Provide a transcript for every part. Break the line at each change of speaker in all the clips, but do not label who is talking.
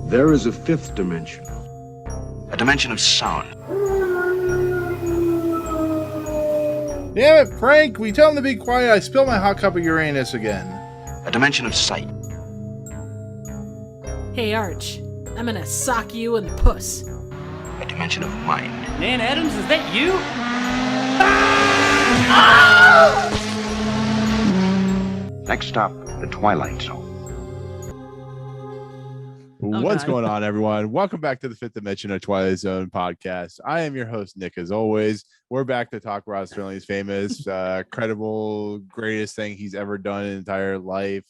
There is a fifth dimension.
A dimension of sound.
Damn it, Frank! We tell him to be quiet. I spilled my hot cup of Uranus again.
A dimension of sight.
Hey, Arch. I'm gonna sock you in the puss.
A dimension of mind.
Nan Adams, is that you?
Next stop, the Twilight Zone.
What's going on, everyone? Welcome back to the Fifth Dimension of Twilight Zone podcast. I am your host, Nick, as always. We're back to talk Rod Serling's famous, credible, greatest thing he's ever done in his entire life.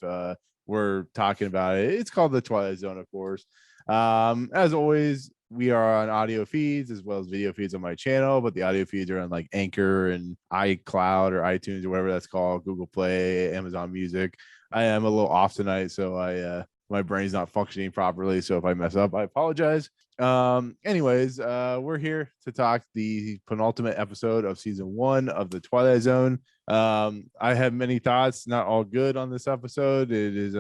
We're talking about it. It's called the Twilight Zone, of course. As always, we are on audio feeds as well as video feeds on my channel, but the audio feeds are on like Anchor and iCloud or iTunes or whatever that's called, Google Play, Amazon Music. I am a little off tonight, so my brain's not functioning properly. So if I mess up, I apologize. Anyways, we're here to talk the penultimate episode of season 1 of the Twilight Zone. I have many thoughts, not all good on this episode. It is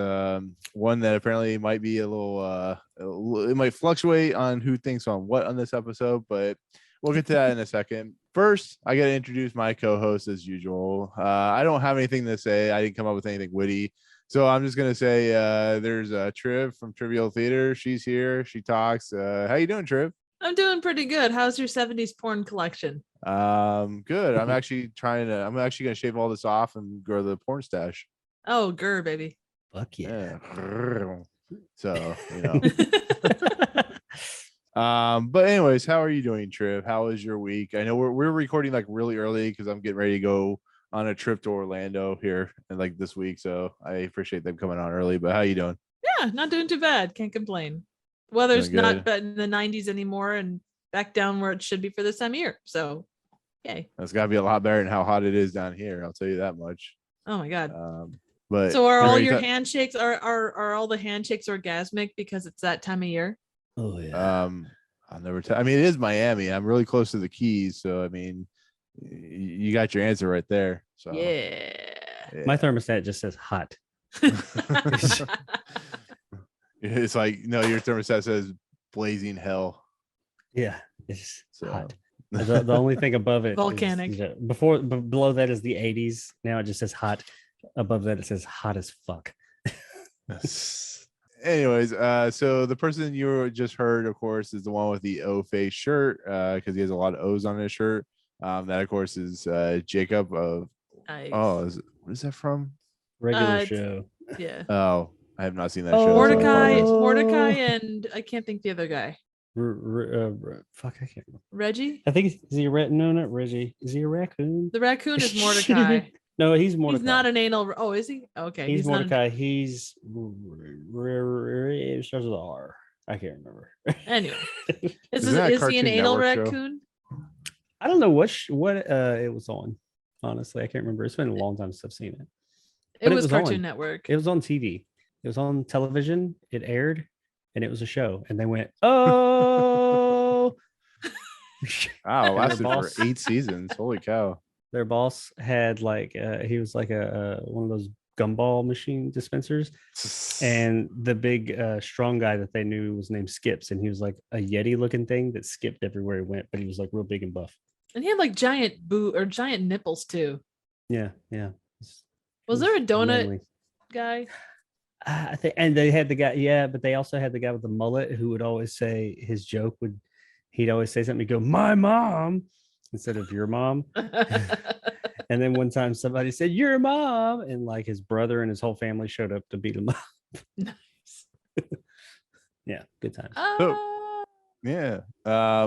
one that apparently might be a little it might fluctuate on who thinks on what on this episode, but we'll get to that in a second. First, I got to introduce my co-host as usual. I don't have anything to say. I didn't come up with anything witty. So I'm just going to say there's Triv from Trivial Theater. She's here. She talks. How you doing, Triv?
I'm doing pretty good. How's your 70s porn collection?
Good. I'm actually going to shave all this off and grow the porn stash.
Oh, grr, baby.
Fuck yeah.
So, you know. But anyways, how are you doing, Triv? How was your week? I know we're recording like really early because I'm getting ready to go on a trip to Orlando here and like this week, so I appreciate them coming on early. But how you doing?
Yeah, not doing too bad. Can't complain. Weather's not in the 90s anymore and back down where it should be for this time of year. So, yay.
That's got to be a lot better than how hot it is down here. I'll tell you that much.
Oh my god.
But
so are all your handshakes are all the handshakes orgasmic because it's that time of year?
Oh yeah.
I'll never tell. I mean, it is Miami. I'm really close to the Keys, so I mean, you got your answer right there. So
yeah.
My thermostat just says hot.
It's like, no, your thermostat says blazing hell.
Yeah, it's
so
hot. The only thing above it
volcanic.
Below that is the 80s. Now it just says hot. Above that it says hot as fuck.
Anyways, so the person you just heard, of course, is the one with the O face shirt, because he has a lot of O's on his shirt. That, of course, is Jacob of.
Nice.
Oh, what is that from?
Regular show.
Yeah.
Oh, I have not seen that show.
Mordecai, and I can't think the other guy.
Fuck, I can't remember.
Reggie?
I think is he a rat? No, not Reggie. Is he a raccoon?
The raccoon is Mordecai.
No, he's Mordecai.
He's not an anal. Oh, is he? Okay.
He's Mordecai. He's it starts with an R. I can't remember.
Anyway, is he an anal raccoon?
I don't know what it was on. Honestly, I can't remember. It's been a long time since I've seen it.
It was Cartoon Network.
It was on TV. It was on television. It aired, and it was a show. And they went, oh.
Wow, lasted for 8 seasons. Holy cow.
Their boss had like he was like a one of those gumball machine dispensers, and the big strong guy that they knew was named Skips, and he was like a Yeti looking thing that skipped everywhere he went, but he was like real big and buff.
And he had like giant giant nipples too.
Yeah.
Was there a donut guy?
I think, and they had the guy, but they also had the guy with the mullet who would always say his joke he'd always say something, he'd go, my mom, instead of your mom. And then one time somebody said, your mom, and like his brother and his whole family showed up to beat him up.
Nice.
Yeah, good times.
Yeah.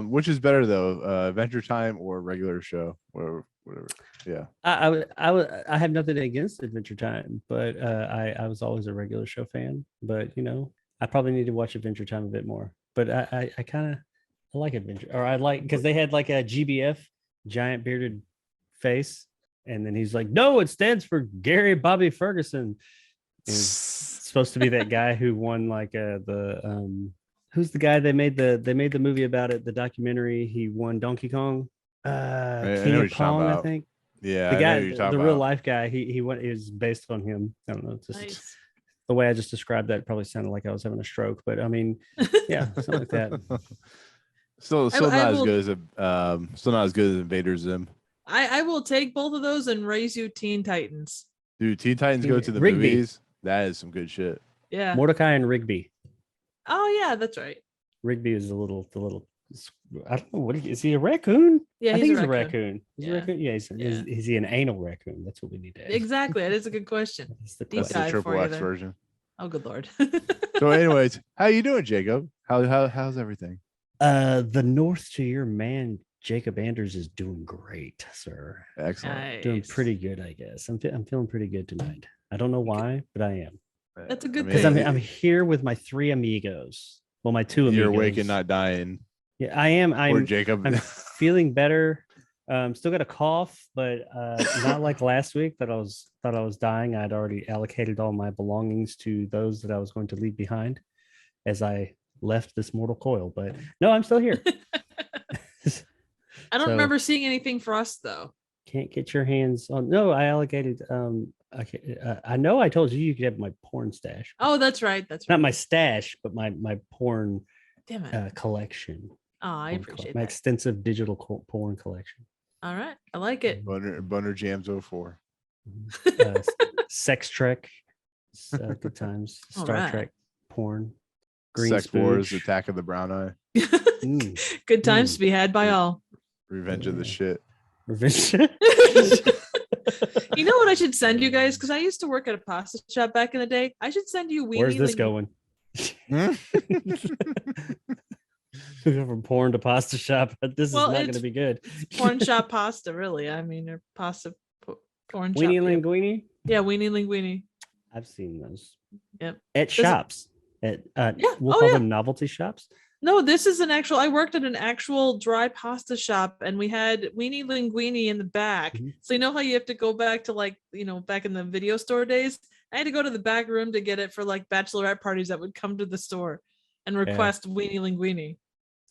Which is better though, Adventure Time or regular show, or whatever. Yeah.
I have nothing against Adventure Time, but I was always a regular show fan. But I probably need to watch Adventure Time a bit more. But I kind of like Adventure, or I like because they had like a GBF, giant bearded face, and then he's like, no, it stands for Gary Bobby Ferguson. And it's supposed to be that guy who won like who's the guy they made the movie about it, the documentary. He won Donkey Kong, King of Kong, I think.
Yeah,
the guy, the real life guy. He went. It was based on him. I don't know. It's just
Nice.
the way I just described that probably sounded like I was having a stroke, but I mean, yeah, something like that.
Still
I
not as
will-
good as still not as good as Invader Zim.
I will take both of those and raise you Teen Titans.
Dude, Teen Titans Go to the
Rigby.
movies. That is some good shit.
Yeah.
Mordecai and Rigby.
Oh yeah, that's right.
Rigby is the little. I don't know is he a raccoon?
Yeah,
I think he's
a
a raccoon. He's a
Yeah.
raccoon. Yeah, is he an anal raccoon? That's what we need to ask.
Exactly. That is a good question.
That's the
Deep
That's
question.
the
dive for
triple
you
X
there.
version.
Oh, good lord.
So, anyways, how you doing, Jacob? How's everything?
The North to your man Jacob Anders is doing great, sir.
Excellent.
Doing
Nice.
pretty good, I guess. I'm feeling pretty good tonight. I don't know why, but I am.
That's a good
Because
thing.
I'm here with my 3 amigos. Well, my 2 amigos.
You're awake and not dying.
Yeah, I am.
Poor Jacob.
I'm feeling better. Still got a cough, but not like last week that thought I was dying. I'd already allocated all my belongings to those that I was going to leave behind as I left this mortal coil. But no, I'm still here.
I don't
So-
remember seeing anything for us though.
Can't get your hands on. No, I allocated. I know I told you could have my porn stash.
Oh, that's right. That's right.
Not my stash, but my porn
Damn it.
collection.
Oh, I
Porn
appreciate
my
that.
extensive digital porn collection.
All right. I like it.
Boner Jams 04.
Uh, Sex Trek, good times.
All
Star
right.
Trek porn.
Sex Wars,
Spooge.
Attack of the Brown Eye,
Good times to be had by all.
Revenge of the Shit.
Revenge.
You know what I should send you guys? Because I used to work at a pasta shop back in the day. I should send you
Where's this going? We go from porn to pasta shop. This is not going
it's
to be good.
porn shop pasta, really. I mean, or pasta porn shop.
Weenie
Yeah.
linguine.
Yeah, weenie linguine.
I've seen those.
Yep.
At
Does it-
shops. At we'll
Oh,
call
yeah.
them novelty shops.
No, this is an actual. I worked at an actual dry pasta shop, and we had weenie linguine in the back.
Mhm.
So you know how you have to go back to back in the video store days. I had to go to the back room to get it for like bachelorette parties that would come to the store and request weenie linguine.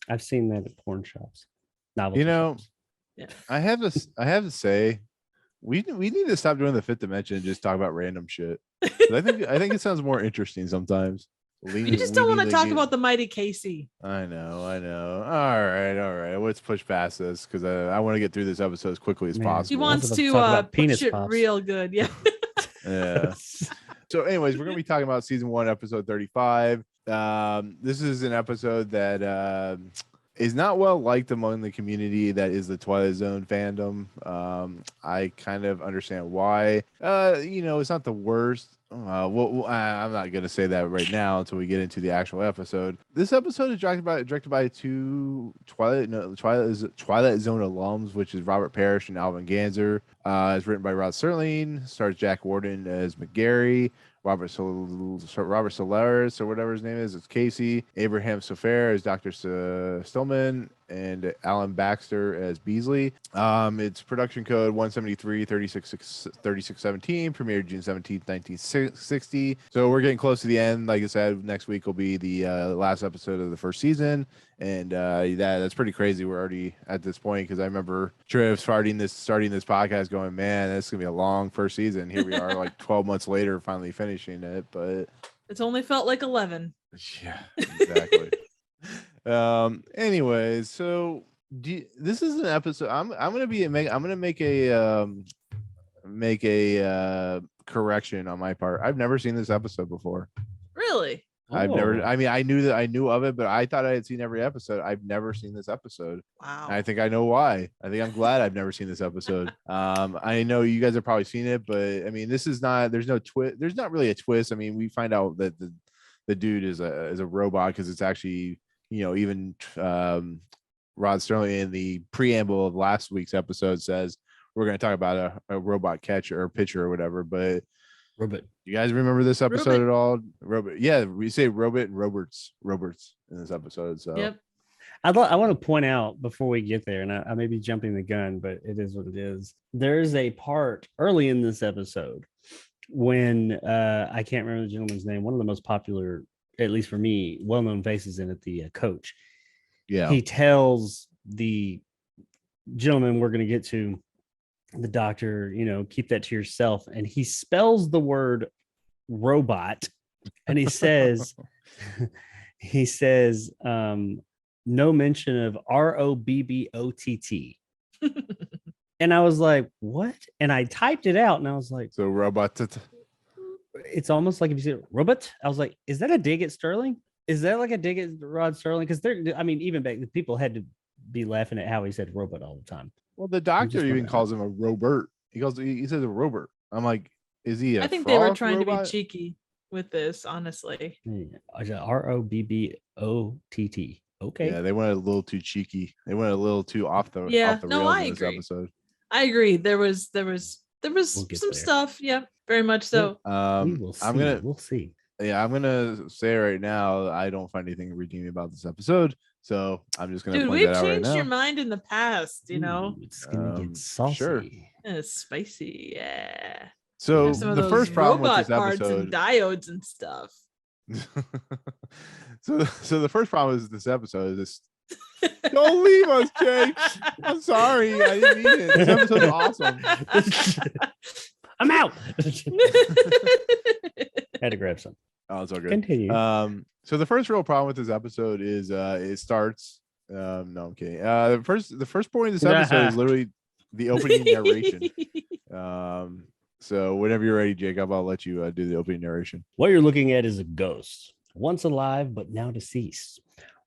I've seen that at porn shops. Novelty
You know,
shops.
Yeah.
I have to say, we need to stop doing the Fifth Dimension and just talk about random shit. 'Cause I think it sounds more interesting sometimes.
You just don't want to talk about the mighty Casey.
I know. All right. Let's push past this because I want to get through this episode as quickly as
Man.
He
possible.
wants
about
to
to talk about
push
penis
it
pops.
real good. Yeah.
Yeah. So, anyways, we're gonna be talking about season 1, episode 35. This is an episode that is not well liked among the community that is the Twilight Zone fandom. I kind of understand why. It's not the worst. I'm not gonna say that right now until we get into the actual episode. This episode is directed by 2 Twilight Zone alums, which is Robert Parrish and Alvin Ganzer. It's written by Rod Serling. Stars Jack Warden as McGarry. Robert Solaris or whatever his name is. It's Casey. Abraham Sofair as Dr. Stillman, and Alan Baxter as Beasley. It's production code 173-3617, premiered June 17th, 1960. So we're getting close to the end. Like I said, next week will be the last episode of the first season. And that's pretty crazy. We're already at this point because I remember Triv starting this podcast going, man, this is going to be a long first season. Here we are like 12 months later, finally finishing it. But
It's only felt like 11.
yeah, exactly. Anyways, so this is an episode. I'm gonna make a correction on my part. I've never seen this episode before.
Really?
I've never.
Oh.
I mean, I knew of it, but I thought I had seen every episode. I've never seen this episode.
Wow.
And I think I know why. I think I'm glad I've never seen this episode. I know you guys have probably seen it, but I mean, this is not. There's no twist. There's not really a twist. I mean, we find out that the dude is a robot because it's actually, even Rod Serling in the preamble of last week's episode says we're going to talk about a robot catcher or pitcher or whatever. But
Robot.
you guys remember this episode
Robot.
at all? Robot. Yeah, we say robot and Roberts in this episode. So
Yep.
I want to point out before we get there, and I may be jumping the gun, but it is what it is. There's a part early in this episode when I can't remember the gentleman's name, one of the most popular, at least for me, well-known faces in it, the coach.
yeah,
He tells the gentleman we're going to get to, the doctor, keep that to yourself. And he spells the word robot And he says, no mention of ROBBOTT. And I was like, what? And I typed it out and I was like,
So robot.
it's almost like if you said robot. I was like, is that a dig at Sterling? Is that like a dig at Rod Serling? Because even back, people had to be laughing at how he said robot all the time.
Well, the doctor even calls him a Robert. He says a Robert. I'm like, is he a
I think they were
frog
trying
robot?
to be cheeky with this, honestly.
ROBBOTT. Okay.
Yeah, they went a little too cheeky. They went a little too off the rails
I
in this
agree.
episode.
I agree. There was some
there.
stuff. Yeah, very much so.
We'll see.
Yeah, I'm gonna say right now, I don't find anything redeeming about this episode. So I'm just gonna point that out right now.
We've changed your mind in the past, you know.
It's gonna get saucy.
Sure.
It's spicy, yeah.
So
Some of
the
those
first problem with
robot
this
parts
episode,
and diodes and stuff.
so the first problem is this episode is this. Don't leave us, Jake. I'm sorry, I didn't mean it. This episode is awesome.
I'm out. Had to grab some.
Oh, it's all good.
Continue.
So the first real problem with this episode is it starts. No, I'm kidding. The first point of this episode is literally the opening narration. So whenever you're ready, Jacob, I'll let you do the opening narration.
What you're looking at is a ghost, once alive but now deceased.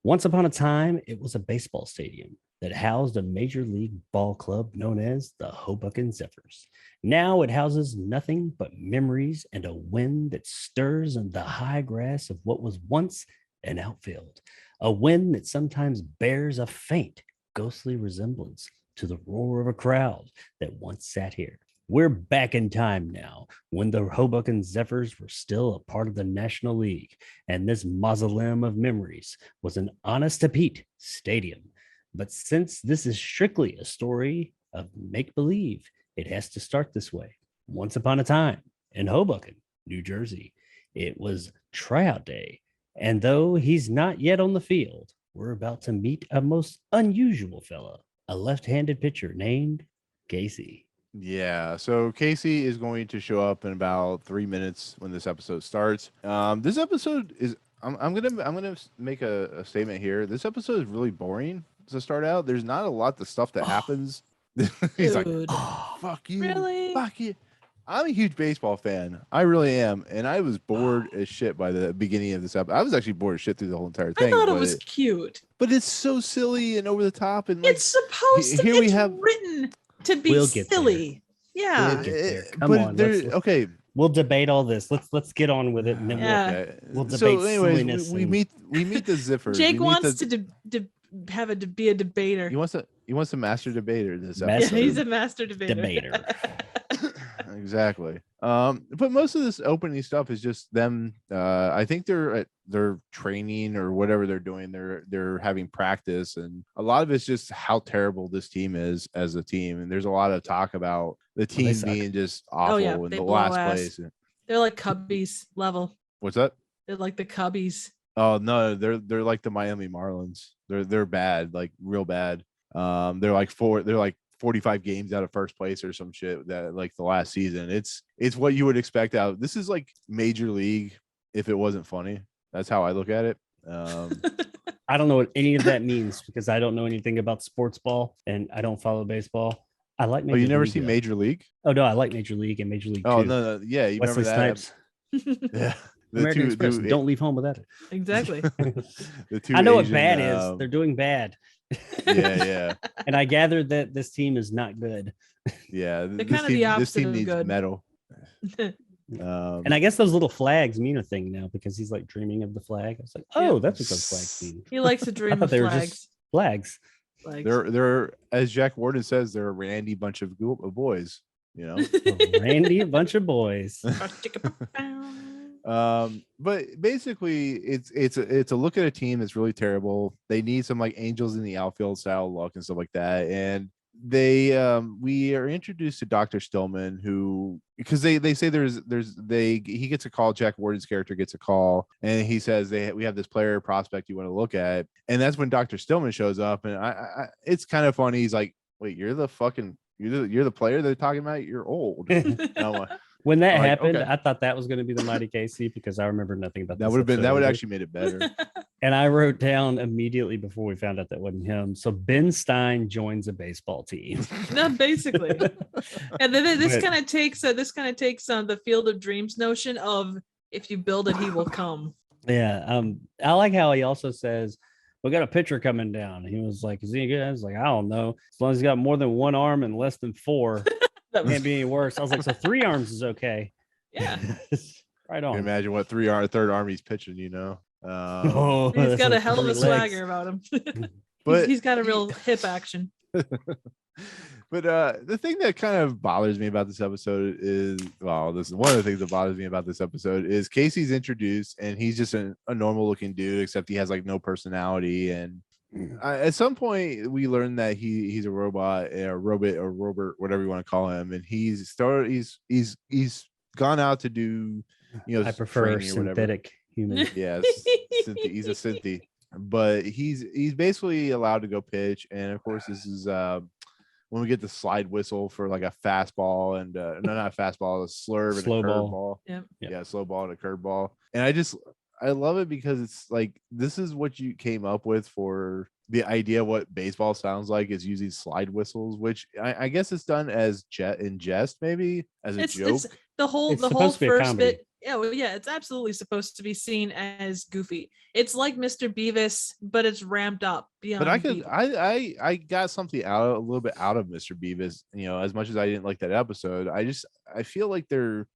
Once upon a time, it was a baseball stadium that housed a major league ball club known as the Hoboken Zephyrs. Now it houses nothing but memories and a wind that stirs in the high grass of what was once an outfield, a wind that sometimes bears a faint, ghostly resemblance to the roar of a crowd that once sat here. We're back in time now, when the Hoboken Zephyrs were still a part of the National League, and this mausoleum of memories was an honest-to-Pete stadium. But since this is strictly a story of make-believe, it has to start this way. Once upon a time, in Hoboken, New Jersey, it was tryout day, and though he's not yet on the field, we're about to meet a most unusual fella, a left-handed pitcher named Casey.
Yeah, so Casey is going to show up in about 3 minutes when this episode starts. This episode is I'm gonna make a statement here. This episode is really boring to start out. There's not a lot of stuff that happens. He's like, oh, fuck you,
Really?
fuck you. I'm a huge baseball fan. I really am, and I was bored as shit by the beginning of this episode. I was actually bored as shit through the whole entire thing.
I thought it was cute,
but it's so silly and over the top. And like,
it's supposed to.
here we
it's
have
written to be silly. Yeah.
We'll get there. Come on.
Okay.
We'll debate all this. Let's get on with it, and then we'll debate
so anyways,
silliness.
we meet the Zippers.
Jake wants to be a debater.
He wants a master debater this
Master
episode.
Yeah, he's a master debater.
Exactly. But most of this opening stuff is just them. I think they're training or whatever they're doing. They're having practice, and a lot of it's just how terrible this team is as a team. And there's a lot of talk about the team being just awful in the last place.
They're like Cubbies level.
What's that?
They're like the Cubbies.
Oh no, they're like the Miami Marlins. They're bad, like real bad. They're like 45 games out of first place or some shit that like the last season. It's what you would expect out. This is like major league if it wasn't funny. That's how I look at it.
I don't know what any of that means because I don't know anything about sports ball and I don't follow baseball. I like Major
you never
League,
seen Major League?
Oh no, I like Major League and Major League.
Oh
too.
no, yeah, you
Wesley
remember that?
Snipes.
Yeah.
American Express. Don't leave home without it.
Exactly.
The two
I know
Asian,
what bad is. They're doing bad.
Yeah.
And I gathered that this team is not good.
Yeah.
They're kind of the opposite
this team
of
needs
good.
metal.
And I guess those little flags mean a thing now because he's like dreaming of the flag. I was like, oh, that's what those flags mean.
He likes to dream
thought
of
they were
flags.
just flags.
They're as Jack Warden says, they're a randy bunch of boys, you know.
A randy bunch of boys.
But basically it's a look at a team that's really terrible. They need some like angels in the outfield style look and stuff like that. And we are introduced to Dr. Stillman, who because they say he gets a call. Jack Warden's character gets a call, and he says we have this player prospect you want to look at, and that's when Dr. Stillman shows up, and I it's kind of funny. He's like, wait, you're the player they're talking about? You're old.
When that
I'm like,
happened,
okay.
I thought that was going to be the Mighty Casey because I remember nothing about
That
this
would have been
episode
that would
either.
actually made it better.
And I wrote down immediately before we found out that wasn't him. So Ben Stein joins a baseball team.
No, basically. And then this
But-
kind of takes the Field of Dreams notion of if you build it, he will come.
Yeah. I like how he also says, we got a pitcher coming down. He was like, is he good? I was like, I don't know. As long as he's got more than one arm and less than four,
That was,
can't be any worse. I was like, so 3 arms is okay.
yeah.
Right
Can you
on.
imagine what third arm he's pitching, you know?
Oh,
He's
that's
got a
like
hell of a
3 legs.
swagger about him.
But
he's got a real hip action.
But the thing that kind of bothers me about this episode is, well, this is one of the things that bothers me about this episode is Casey's introduced and he's just a normal looking dude, except he has like no personality. And at some point we learn that he's a robot or Robert, whatever you want to call him. And he's gone out to do, you know,
I prefer
training or whatever.
synthetic human.
Yes, he's a synthi, but he's basically allowed to go pitch. And of course, this is when we get the slide whistle for like a fastball and no, not a fastball, a slurve and
Slow
a
ball.
curveball.
Yep.
Yeah, slow ball and a curveball. And I love it because it's like this is what you came up with for the idea of what baseball sounds like is using slide whistles, which I guess it's done as in jest, maybe as a joke.
It's the whole
supposed to be a
first
comedy.
bit. Yeah, well, yeah, it's absolutely supposed to be seen as goofy. It's like Mr. Beavis, but it's ramped up beyond.
But
Beavis.
I got something a little bit out of Mr. Beavis, you know, as much as I didn't like that episode. I feel like they're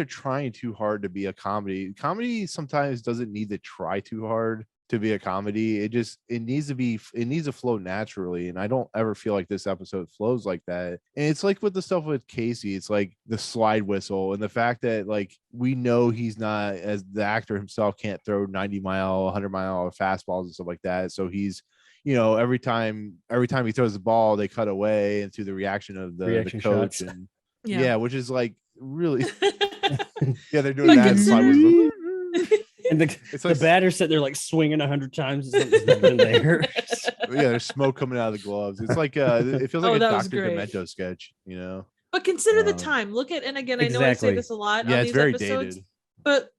trying too hard to be a comedy. Comedy sometimes doesn't need to try too hard to be a comedy. It needs to flow naturally. And I don't ever feel like this episode flows like that. And it's like with the stuff with Casey, it's like the slide whistle and the fact that like we know he's not, as the actor himself can't throw 90-mile, 100-mile fastballs and stuff like that. So he's, you know, every time he throws the ball, they cut away into the reaction of the coach
shots.
and
Yeah.
which is like really yeah, they're doing
Like
that.
it's-
Slide whistle.
And
It's
the
like
batter's sitting there like swinging 100 times. Something's not been there.
yeah, there's smoke coming out of the gloves. It's like it feels like
Oh,
a
that was
Dr.
great.
Demento sketch, you know.
But consider the
Um,
time. Look at, and again, I know I say
Exactly.
this a lot
Yeah,
on
it's
these
very
episodes,
dated.
but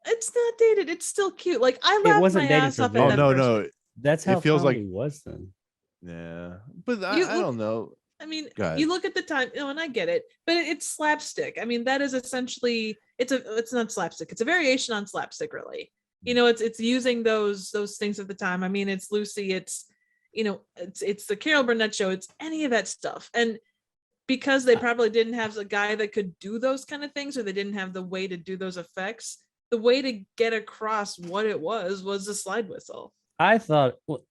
it's not dated. It's still cute. Like I laughed
wasn't
my
dated
ass
for
off
them.
at
Oh
that
no,
first
no.
That's how
It feels like-
comedy was then.
Yeah. But I
You
don't
look-
know.
I mean,
Go ahead.
you look at the time, you know, and I get it, but it's slapstick. I mean, that is essentially it's not slapstick. It's a variation on slapstick, really. You know, it's using those things of the time. I mean, it's Lucy, it's, you know, it's the Carol Burnett show, it's any of that stuff. And because they probably didn't have a guy that could do those kind of things, or they didn't have the way to do those effects, the way to get across what it was the slide whistle.
I thought, well,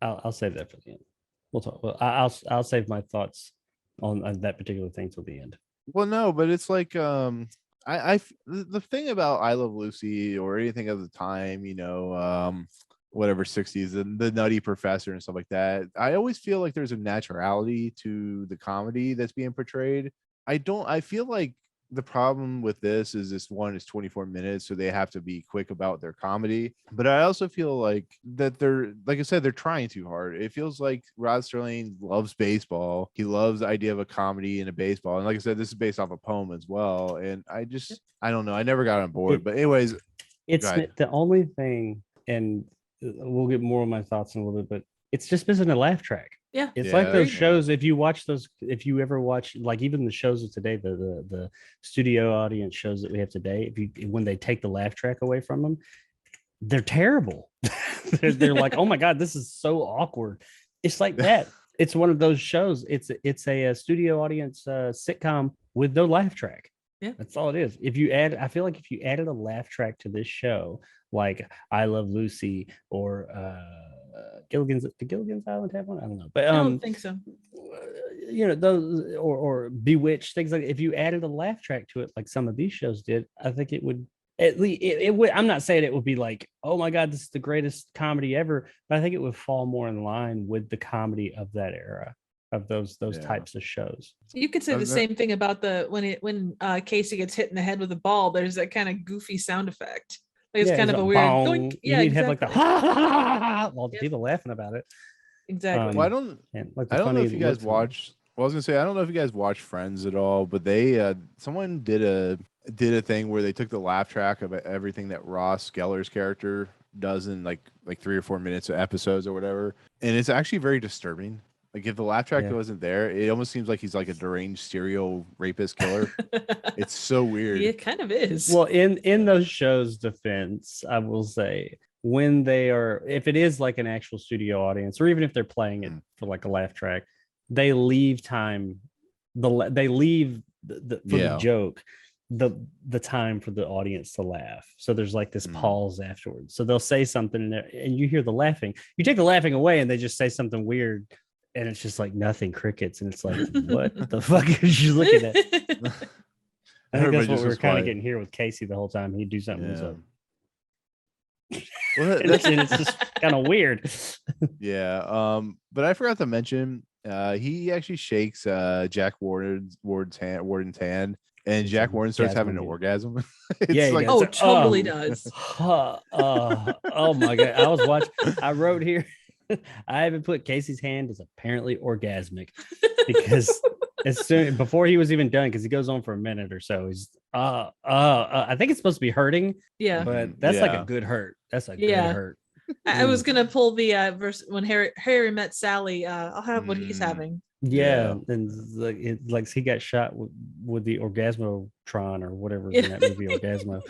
I'll save that for the end. We'll talk. Well, I'll save my thoughts on that particular thing till the end.
Well, no, but it's like the thing about I Love Lucy or anything of the time, you know, whatever 60s and the Nutty Professor and stuff like that, I always feel like there's a naturality to the comedy that's being portrayed. I feel like the problem with this is is 24 minutes, so they have to be quick about their comedy. But I also feel like that they're, like I said, they're trying too hard. It feels like Rod Serling loves baseball. He loves the idea of a comedy and a baseball. And like I said, this is based off a poem as well. And I don't know. I never got on board. But anyways,
It's
Go ahead.
the only thing, and we'll get more of my thoughts in a little bit, but it's just missing a laugh track.
Yeah.
It's
Yeah,
like those
yeah.
shows. If you ever watch, like even the shows of today, the studio audience shows that we have today, when they take the laugh track away from them, they're terrible. they're like, oh my God, this is so awkward. It's like that. It's one of those shows. It's a studio audience sitcom with no laugh track.
Yeah.
That's all it is. I feel like if you added a laugh track to this show, like I Love Lucy or Gilligan's Island have one? I don't know. But
I don't think so.
you know, those or Bewitched, things like, if you added a laugh track to it like some of these shows did, I think it would, at least it would, I'm not saying it would be like, oh my God, this is the greatest comedy ever, but I think it would fall more in line with the comedy of that era, of those
Yeah.
types of shows.
You could say the same thing about when Casey gets hit in the head with a ball. There's that kind of goofy sound effect. Like it's kind of a weird.
bong.
Doink.
You
Yeah,
need to have like the
exactly.
ha ha ha ha, ha, while the
Yep.
people laughing about it.
Exactly.
well, I don't
And like the
know
funny
if you guys
looks of it.
watched Well, I was gonna say I don't know if you guys watch Friends at all, but they someone did a thing where they took the laugh track of everything that Ross Geller's character does in like 3 or 4 minutes of episodes or whatever, and it's actually very disturbing. Like if the laugh track
Yeah.
wasn't there, it almost seems like he's like a deranged serial rapist killer. It's so weird.
It kind of is.
Well, in those shows' defense, I will say when they are, if it is like an actual studio audience, or even if they're playing it for like a laugh track, they leave time. They leave for the joke, the time for the audience to laugh. So there's like this pause afterwards. So they'll say something and you hear the laughing. You take the laughing away and they just say something weird. And it's just like nothing, crickets, and it's like, what the fuck are you looking at? I think that's what we were kind of getting here with Casey the whole time. He'd do something.
Yeah.
So.
Well,
and it's just kind of weird.
Yeah. But I forgot to mention, he actually shakes Jack Warden's hand, and Jack Warden starts having an orgasm.
Yeah,
like,
oh, totally does.
Oh my god! I wrote here. I haven't put Casey's hand as apparently orgasmic because before he was even done, because he goes on for a minute or so, he's I think it's supposed to be hurting.
Yeah,
but that's like a good hurt. That's a good hurt.
I was gonna pull the verse when Harry met Sally. I'll have what he's having.
Yeah, and like he got shot with the Orgasmotron or whatever in that movie Orgasmo.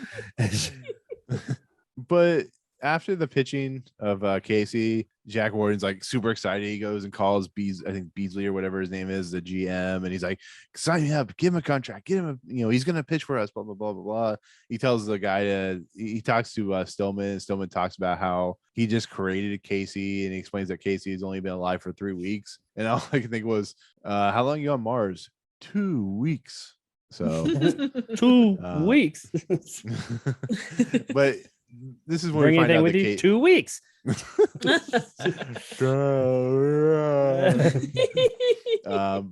But after the pitching of Casey, Jack Warden's like super excited. He goes and calls Beasley or whatever his name is, the GM, and he's like, sign me up, give him a contract, get him he's gonna pitch for us, blah blah blah blah blah. He tells the guy he talks to Stillman, and Stillman talks about how he just created Casey, and he explains that Casey has only been alive for 3 weeks. And all I could think was, how long are you on Mars? 2 weeks. So
2 weeks.
But this is when
Bring
we find
anything
out
with you 2 weeks.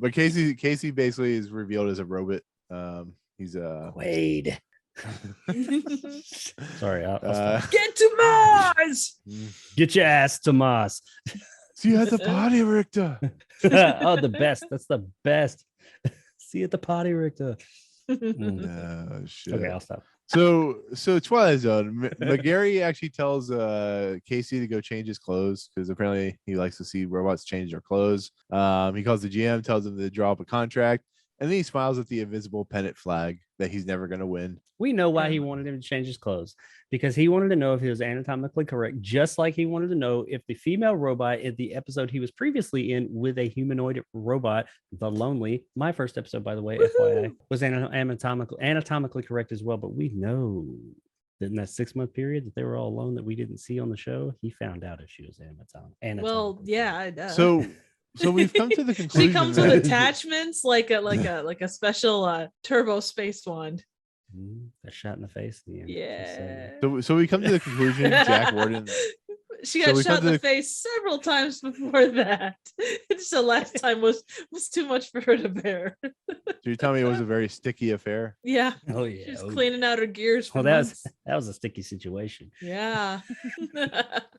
But Casey basically is revealed as a robot. He's
Wade. Sorry, I'll
get to Mars.
Get your ass to Mars.
See you at the party, Richter.
Oh, the best. That's the best. See you at the party, Richter.
No, shit.
Okay, I'll stop.
So Twilight Zone, McGarry actually tells Casey to go change his clothes because apparently he likes to see robots change their clothes. He calls the GM, tells him to draw up a contract, and then he smiles at the invisible pennant flag that he's never going to win.
We know why he wanted him to change his clothes, because he wanted to know if he was anatomically correct, just like he wanted to know if the female robot in the episode he was previously in with a humanoid robot, The Lonely, my first episode, by the way, FYI, was anatomically correct as well. But we know that in that 6-month period that they were all alone that we didn't see on the show, he found out if she was anatomically.
Well, yeah.
So we've come to the conclusion.
She comes with attachments like a special turbo space wand.
A shot in the face at the end.
Yeah.
So we come to the conclusion, Jack Warden.
She got shot in the face several times before that. It's the last time was too much for her to bear.
So you're telling me it was a very sticky affair?
Yeah.
Oh yeah.
She's cleaning out her gears.
Well, that was a sticky situation.
Yeah.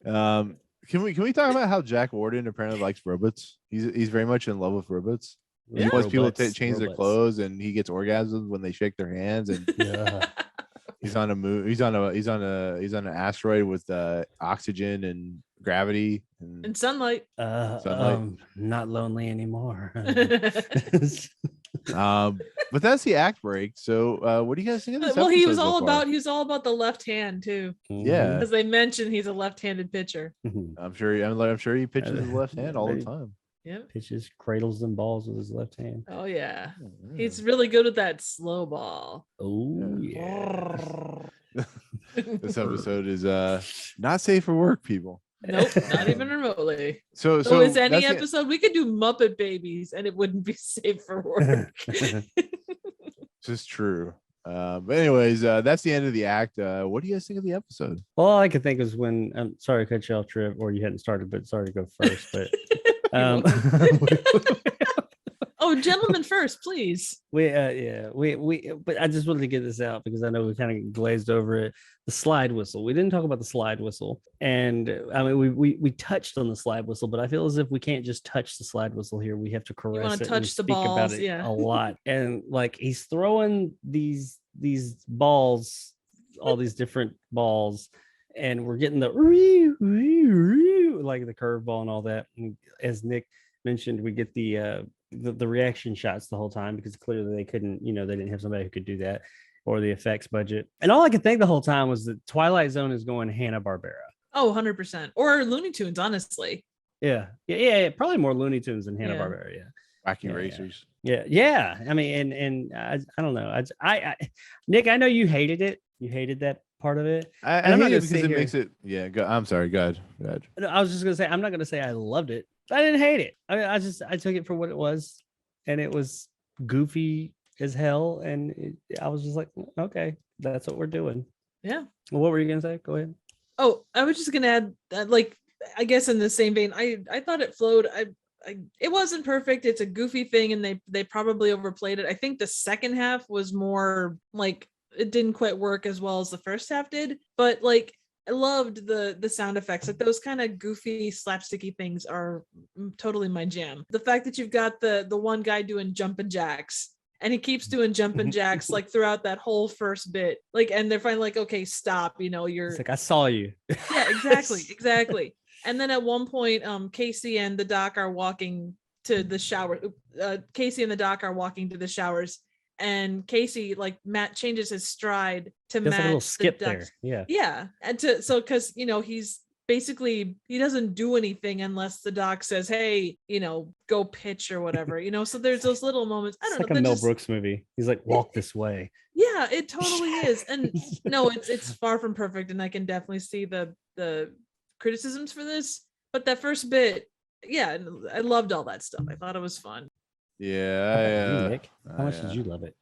Can we talk about how Jack Warden apparently likes robots? He's very much in love with robots.
Yeah.
He wants people to change their clothes, and he gets orgasms when they shake their hands. And he's on a moon. He's on an asteroid with oxygen and gravity
and sunlight.
Not lonely anymore.
But that's the act break. So what do you guys think of this?
Well, he was all about the left hand too.
Yeah,
because they mentioned he's a left-handed pitcher.
I'm sure he pitches with his left hand all the time.
Yeah,
pitches cradles and balls with his left hand.
Oh yeah, he's really good with that slow ball.
Oh yeah.
This episode is not safe for work, people.
Nope, not even remotely.
So
is any episode we could do Muppet Babies and it wouldn't be safe for work.
This is true. But anyways, that's the end of the act. What do you guys think of the episode?
Well, all I could think is when I'm sorry to cut you off, Trip, or you hadn't started, but sorry to go first. But
Oh, gentlemen first, please.
But I just wanted to get this out because I know we kind of glazed over it. The slide whistle. We didn't talk about the slide whistle, and I mean we touched on the slide whistle, but I feel as if we can't just touch the slide whistle here. We have to caress it.
Touch
and
the
speak
balls,
about it a lot, and like he's throwing these balls, all these different balls, and we're getting the like the curveball and all that. And as Nick mentioned, we get the reaction shots the whole time because clearly they couldn't, they didn't have somebody who could do that or the effects budget. And all I could think the whole time was that Twilight Zone is going Hanna-Barbera.
Oh, 100%. Or Looney Tunes, honestly.
Yeah. Probably more Looney Tunes than Hanna-Barbera. Yeah.
Wacky Racers.
Yeah. I mean, and I don't know. I Nick, I know you hated it. You hated that part of it.
I hate it because it makes it. Yeah. I'm sorry. Go ahead.
No, I was just gonna say I'm not gonna say I loved it. I didn't hate it. I mean, I took it for what it was, and it was goofy as hell. And I was just like, okay, that's what we're doing.
Yeah.
Well, what were you gonna say? Go ahead.
Oh, I was just gonna add that, like, I guess in the same vein, I thought it flowed. It wasn't perfect. It's a goofy thing, and they probably overplayed it. I think the second half was more like it didn't quite work as well as the first half did. But like, I loved the sound effects. Like those kind of goofy slapsticky things are totally my jam. The fact that you've got the one guy doing jumping jacks, and he keeps doing jumping jacks like throughout that whole first bit. Like, and they're finally like, okay, stop. You're
it's like, I saw you.
Yeah, exactly. And then at one point, Casey and the doc are walking to the shower. Casey and the doc are walking to the showers, and Casey, like, Matt changes his stride to match
a little skip
the
there.
Yeah, and because he's basically, he doesn't do anything unless the doc says, hey, go pitch or whatever. So there's those little moments. I don't know.
It's like a Mel Brooks movie. He's like, walk this way.
Yeah, it totally is. And no, it's far from perfect, and I can definitely see the criticisms for this, but that first bit, yeah, I loved all that stuff. I thought it was fun.
Yeah.
Nick, how much did you love it?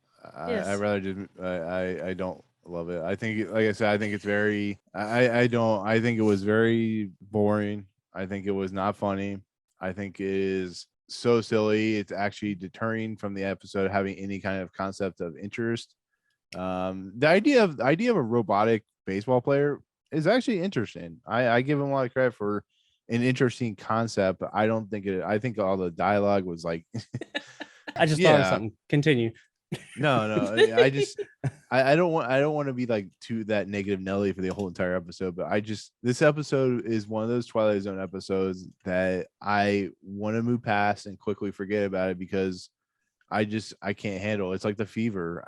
Yes.
I rather just I don't love it. I think, like I said, I think it's very I think it was very boring. I think it was not funny. I think it is so silly. It's actually deterring from the episode having any kind of concept of interest. The idea of a robotic baseball player is actually interesting. I give him a lot of credit for an interesting concept, but I don't think I think all the dialogue was like
I just thought of something. Continue.
No. I don't want to be like too that negative Nelly for the whole entire episode, but this episode is one of those Twilight Zone episodes that I want to move past and quickly forget about it because I can't handle it. It's like the fever.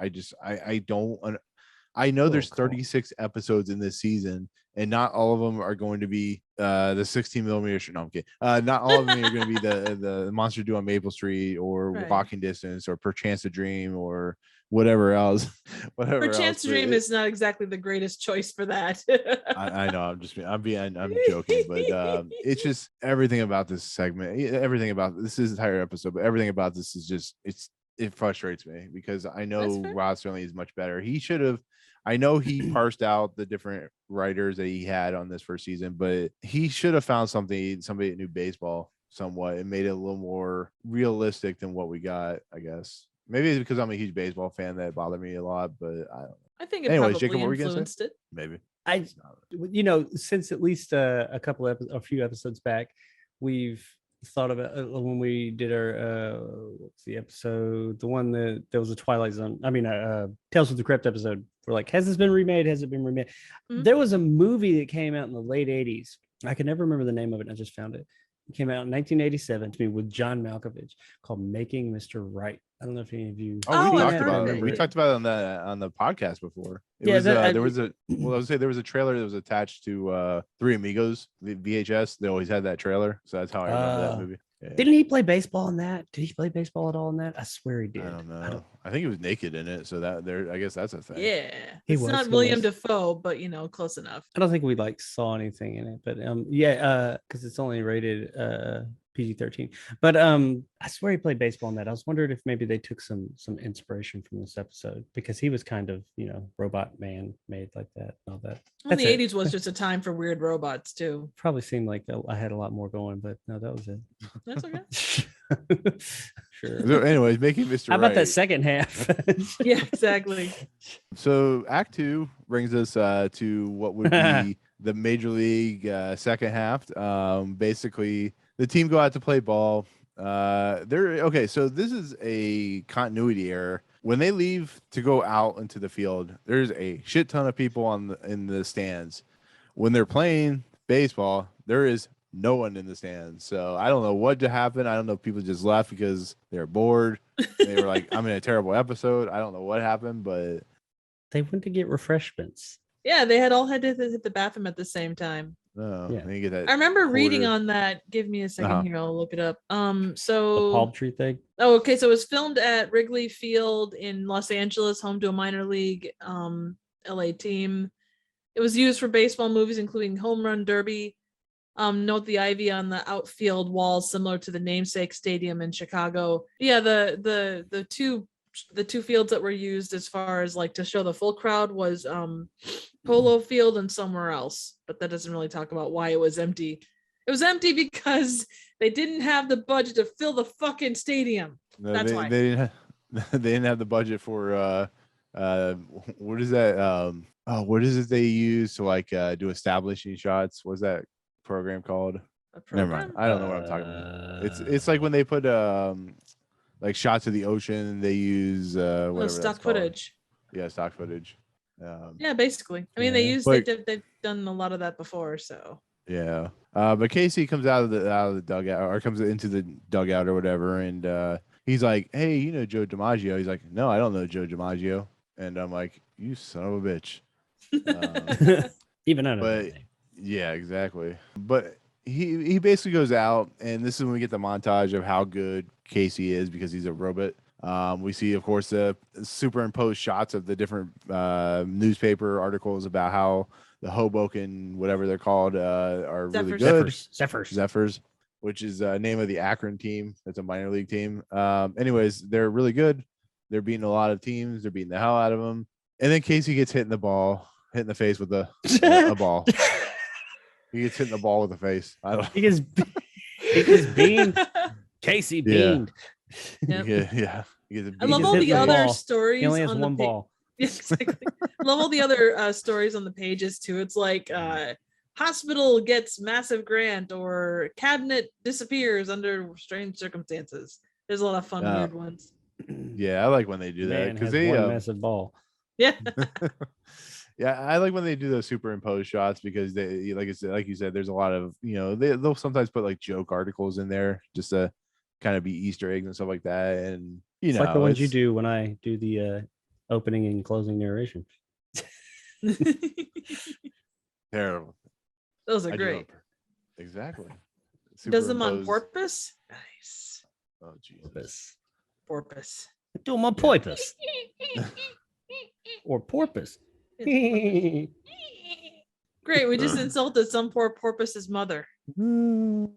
I know there's 36 episodes in this season, and not all of them are going to be the 16 millimeter. No, I'm kidding. Not all of them are going to be the Monster Do on Maple Street or
Right.
Walking Distance or Perchance to Dream or whatever else.
Perchance to Dream is not exactly the greatest choice for that.
I know. I'm joking, but it's just everything about this segment, everything about this entire episode, but everything about this is just it frustrates me because I know Rod Serling is much better. He should have. I know he parsed out the different writers that he had on this first season, but he should have found somebody that knew baseball somewhat and made it a little more realistic than what we got, I guess. Maybe it's because I'm a huge baseball fan that bothered me a lot, but I don't know.
I think it probably
Jacob, what were you gonna
influenced
say?
it.
Maybe.
Since at least a few episodes back, we've thought about when we did our what's the episode, the one that there was a Twilight Zone, Tales of the Crypt episode. We're like, has this been remade? Has it been remade? Mm-hmm. There was a movie that came out in the late 80s. I can never remember the name of it. I just found it. It came out in 1987 to me with John Malkovich called Making Mr. Right. I don't know if any of you.
We talked about it. We talked about it on the podcast before. There was a trailer that was attached to Three Amigos, the VHS. They always had that trailer, so that's how I remember that movie. Yeah.
Didn't he play baseball in that? Did he play baseball at all in that? I swear he did.
I don't know. I think he was naked in it, so I guess that's a thing.
Yeah, it's not William Dafoe, but close enough.
I don't think we saw anything in it, but because it's only rated PG-13. But I swear he played baseball in that. I was wondering if maybe they took some inspiration from this episode because he was kind of robot man made like that and all that.
Well, the 80s was just a time for weird robots too.
Probably seemed like I had a lot more going, but no, that was it.
That's okay.
sure.
So, anyways, making Mr.
How about
Right.
that second half?
Yeah, exactly.
So Act 2 brings us to what would be the Major League second half. Basically, the team go out to play ball. So this is a continuity error. When they leave to go out into the field, there's a shit ton of people in the stands. When they're playing baseball, there is no one in the stands. So I don't know what happened. I don't know if people just left because they're bored. They were like, I'm in a terrible episode. I don't know what happened, but
They went to get refreshments.
Yeah, they had all had to hit the bathroom at the same time.
no,
Yeah.
they get that.
I remember reading
quarter-
on that. Give me a 2nd
Uh-huh.
here. I'll look it up.
The
So
palm tree thing.
oh, okay. So it was filmed at Wrigley Field in Los Angeles, home to a minor league LA team. It was used for baseball movies, including Home Run Derby. Note the ivy on the outfield walls, similar to the namesake stadium in Chicago. Yeah, the two fields that were used as far as like to show the full crowd was Polo Field and somewhere else, but that doesn't really talk about why it was empty. It was empty because they didn't have the budget to fill the fucking stadium.
No,
That's
they,
why.
they didn't. They didn't have the budget for what is that? What is it they use to like do establishing shots? What's that program called?
A
Never mind.
program?
I don't know what I'm talking about. It's like when they put like shots of the ocean. They use whatever that's
Stock
called.
footage.
Yeah, stock footage.
Yeah, basically. I mean,
Yeah.
they've done a lot of that before, so.
Yeah. But Casey comes out of the dugout or comes into the dugout or whatever, and he's like, "Hey, you know Joe DiMaggio?" He's like, "No, I don't know Joe DiMaggio." And I'm like, "You son of a bitch."
Even I know.
but-
that name.
Yeah, exactly. But he basically goes out, and this is when we get the montage of how good Casey is because he's a robot. We see, of course, the superimposed shots of the different newspaper articles about how the Hoboken, whatever they're called, are really good. Zephyrs, which is the name of the Akron team. That's a minor league team. Anyways, they're really good. They're beating a lot of teams. They're beating the hell out of them. And then Casey gets hit in the face with a ball. He gets hit in the ball with the face. I don't.
He gets beamed. Casey beamed.
Yep.
Yeah.
I love
gets
all
hit
the
with a
other
ball.
stories.
He only has
on
one
the
ball.
Yeah, exactly. I love all the other stories on the pages too. It's like hospital gets massive grant or cabinet disappears under strange circumstances. There's a lot of fun, weird ones.
Yeah, I like when they do that
Man
because
has
they
one massive ball.
Yeah.
Yeah, I like when they do those superimposed shots because they, like you said, there's a lot of they'll sometimes put like joke articles in there just to kind of be Easter eggs and stuff like that, and
It's like the ones you do when I do the opening and closing narration.
terrible.
Those are
I do
great.
Exactly.
Does them on
Superimposed-
porpoise? Nice.
Oh Jesus.
Porpoise.
Do my porpoise. Or porpoise.
Great. We just insulted some poor porpoise's mother.
Son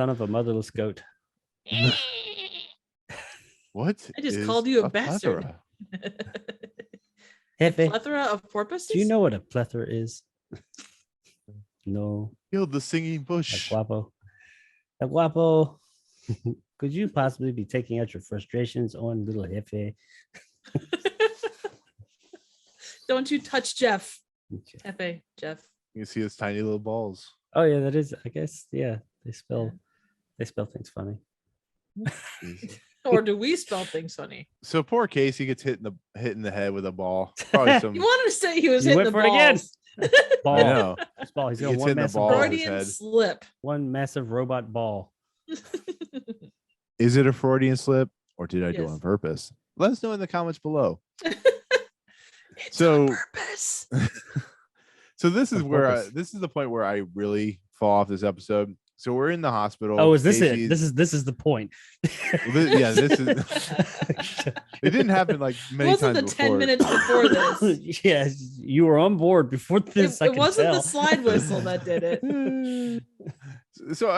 of a motherless goat.
What?
I just
is
called you a bastard.
plethora?
Hefe,
Plethora of porpoises?
do you know what a plethora is? No.
Killed the singing
El
bush.
guapo. El guapo. Could you possibly be taking out your frustrations on little Hefe?
Don't you touch Jeff.
Okay.
F.A. Jeff.
You can see his tiny little balls.
Oh yeah, that is. I guess yeah. They spell things funny.
Jesus.
Or do we spell things funny?
So poor Casey gets hit in the head with a ball. Probably some.
You wanted to say he was
You
hitting
went
the
for it again.
balls.
Ball.
I know.
This ball. He's
He
got
gets
one
hit in the
massive
ball.
ball.
in his
Freudian
head.
slip.
One massive robot ball.
Is it a Freudian slip or did I do it
Yes.
on purpose? Let us know in the comments below.
It's
So-
on purpose.
So this is
On
where
purpose.
this is the point where I really fall off this episode. So we're in the hospital.
Oh, is this it?
Casey's-
This is the point.
This is. It didn't happen like
It
many
wasn't
times
the 10
before.
minutes before this.
Yeah, you were on board before this.
It wasn't the slide whistle that did it.
So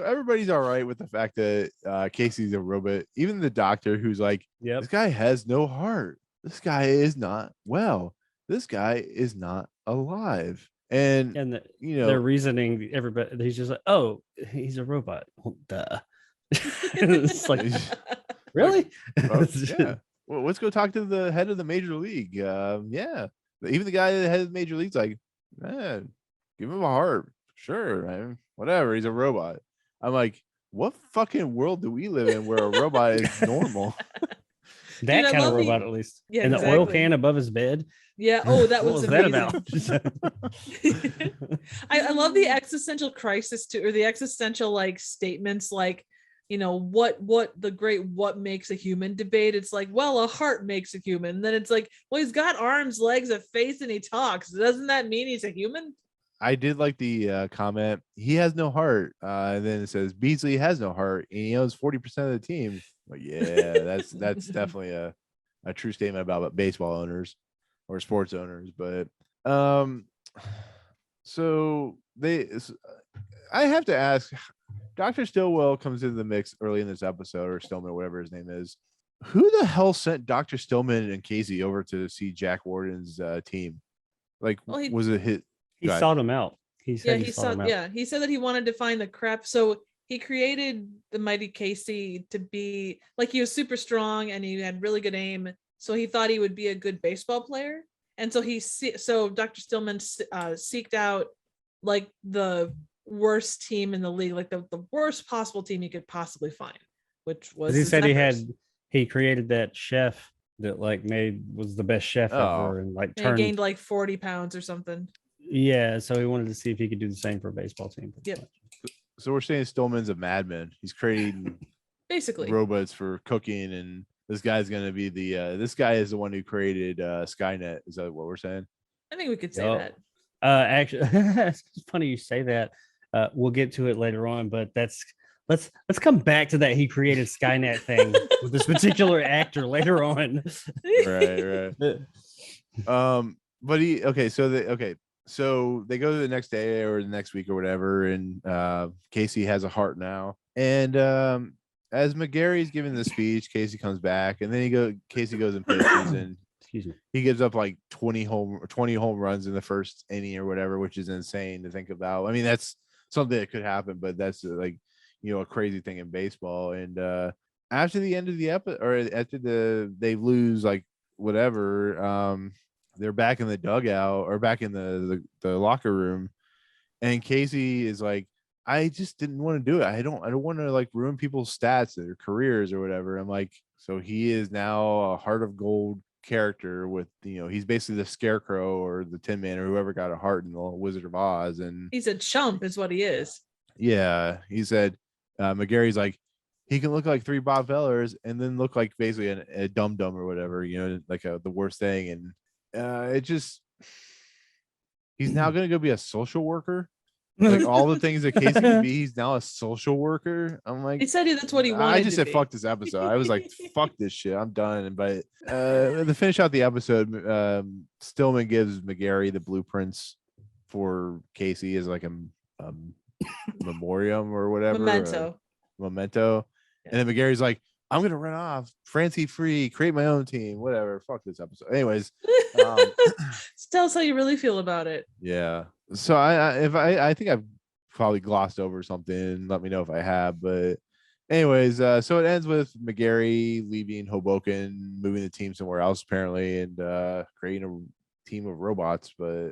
everybody's all right with the fact that Casey's a robot. Even the doctor, who's like,
Yep.
this guy has no heart. This guy is not well. This guy is not alive. And
And
you know,
their reasoning, everybody, he's just like, oh, he's a robot. Well, duh. It's like, Really?
Yeah. Well, let's go talk to the head of the major league. Yeah. Even the guy that head of the major league's like, man, give him a heart. Sure, man. Whatever. He's a robot. I'm like, what fucking world do we live in where a robot is normal?
That
Dude, I
kind of
love
robot, at least.
Yeah,
And the oil
exactly.
can above his bed.
Yeah. Oh, that
What
was
that
amazing.
about?
I love the existential crisis too, or the existential like statements like, what the great what makes a human debate. It's like, well, a heart makes a human. And then it's like, well, he's got arms, legs, a face, and he talks. Doesn't that mean he's a human?
I did like the comment. He has no heart. And then it says Beasley has no heart, and he owns 40% of the team. But yeah, that's definitely a true statement about baseball owners or sports owners. But so I have to ask. Dr. Stillwell comes into the mix early in this episode, or Stillman, whatever his name is. Who the hell sent Dr. Stillman and Casey over to see Jack Warden's team? Like,
Well,
was it hit?
He sought him out. He said
he saw. Yeah, he said that he wanted to find the crap. So he created the mighty Casey to be like, he was super strong and he had really good aim. So he thought he would be a good baseball player. And so so Dr. Stillman seeked out like the worst team in the league, like the worst possible team he could possibly find, which was
he
the
said
Zephyrs.
he created that chef that like was the best chef ever, and like
And he gained like 40 pounds or something.
Yeah, so he wanted to see if he could do the same for a baseball team.
Yeah.
So we're saying Stillman's a madman. He's creating
basically
robots for cooking, and this guy's gonna be this guy is the one who created Skynet. Is that what we're saying?
I think we could say that.
Actually, it's funny you say that. We'll get to it later on, but let's come back to that. He created Skynet thing with this particular actor later on.
Right. But so they go to the next day or the next week or whatever, and Casey has a heart now. And as McGarry's giving the speech, Casey comes back, and then Casey goes and pitches, and
excuse me,
he gives up like 20 home runs in the first inning or whatever, which is insane to think about. I mean, that's something that could happen, but that's like, a crazy thing in baseball. And after the end of the episode, or after they lose like whatever, they're back in the dugout or back in the locker room, and Casey is like, I just didn't want to do it. I don't want to like ruin people's stats or careers or whatever. I'm like, so he is now a heart of gold character with, he's basically the Scarecrow or the Tin Man or whoever got a heart in the Wizard of Oz. And
he's a chump is what he is.
Yeah, he said McGarry's like, he can look like three Bob Fellers and then look like basically a dum-dum or whatever, like the worst thing. And he's now going to go be a social worker. Like all the things that Casey can be, he's now a social worker. I'm like,
he said that's what he wanted.
I just said fuck this episode. I was like, fuck this shit, I'm done. But to finish out the episode, Stillman gives McGarry the blueprints for Casey as like a memoriam or whatever, memento.
Yeah.
And then McGarry's like, I'm gonna run off, fancy free, create my own team, whatever. Fuck this episode. Anyways,
tell us how you really feel about it.
Yeah. So I think I've probably glossed over something. Let me know if I have. But anyways, so it ends with McGarry leaving Hoboken, moving the team somewhere else apparently, and creating a team of robots. But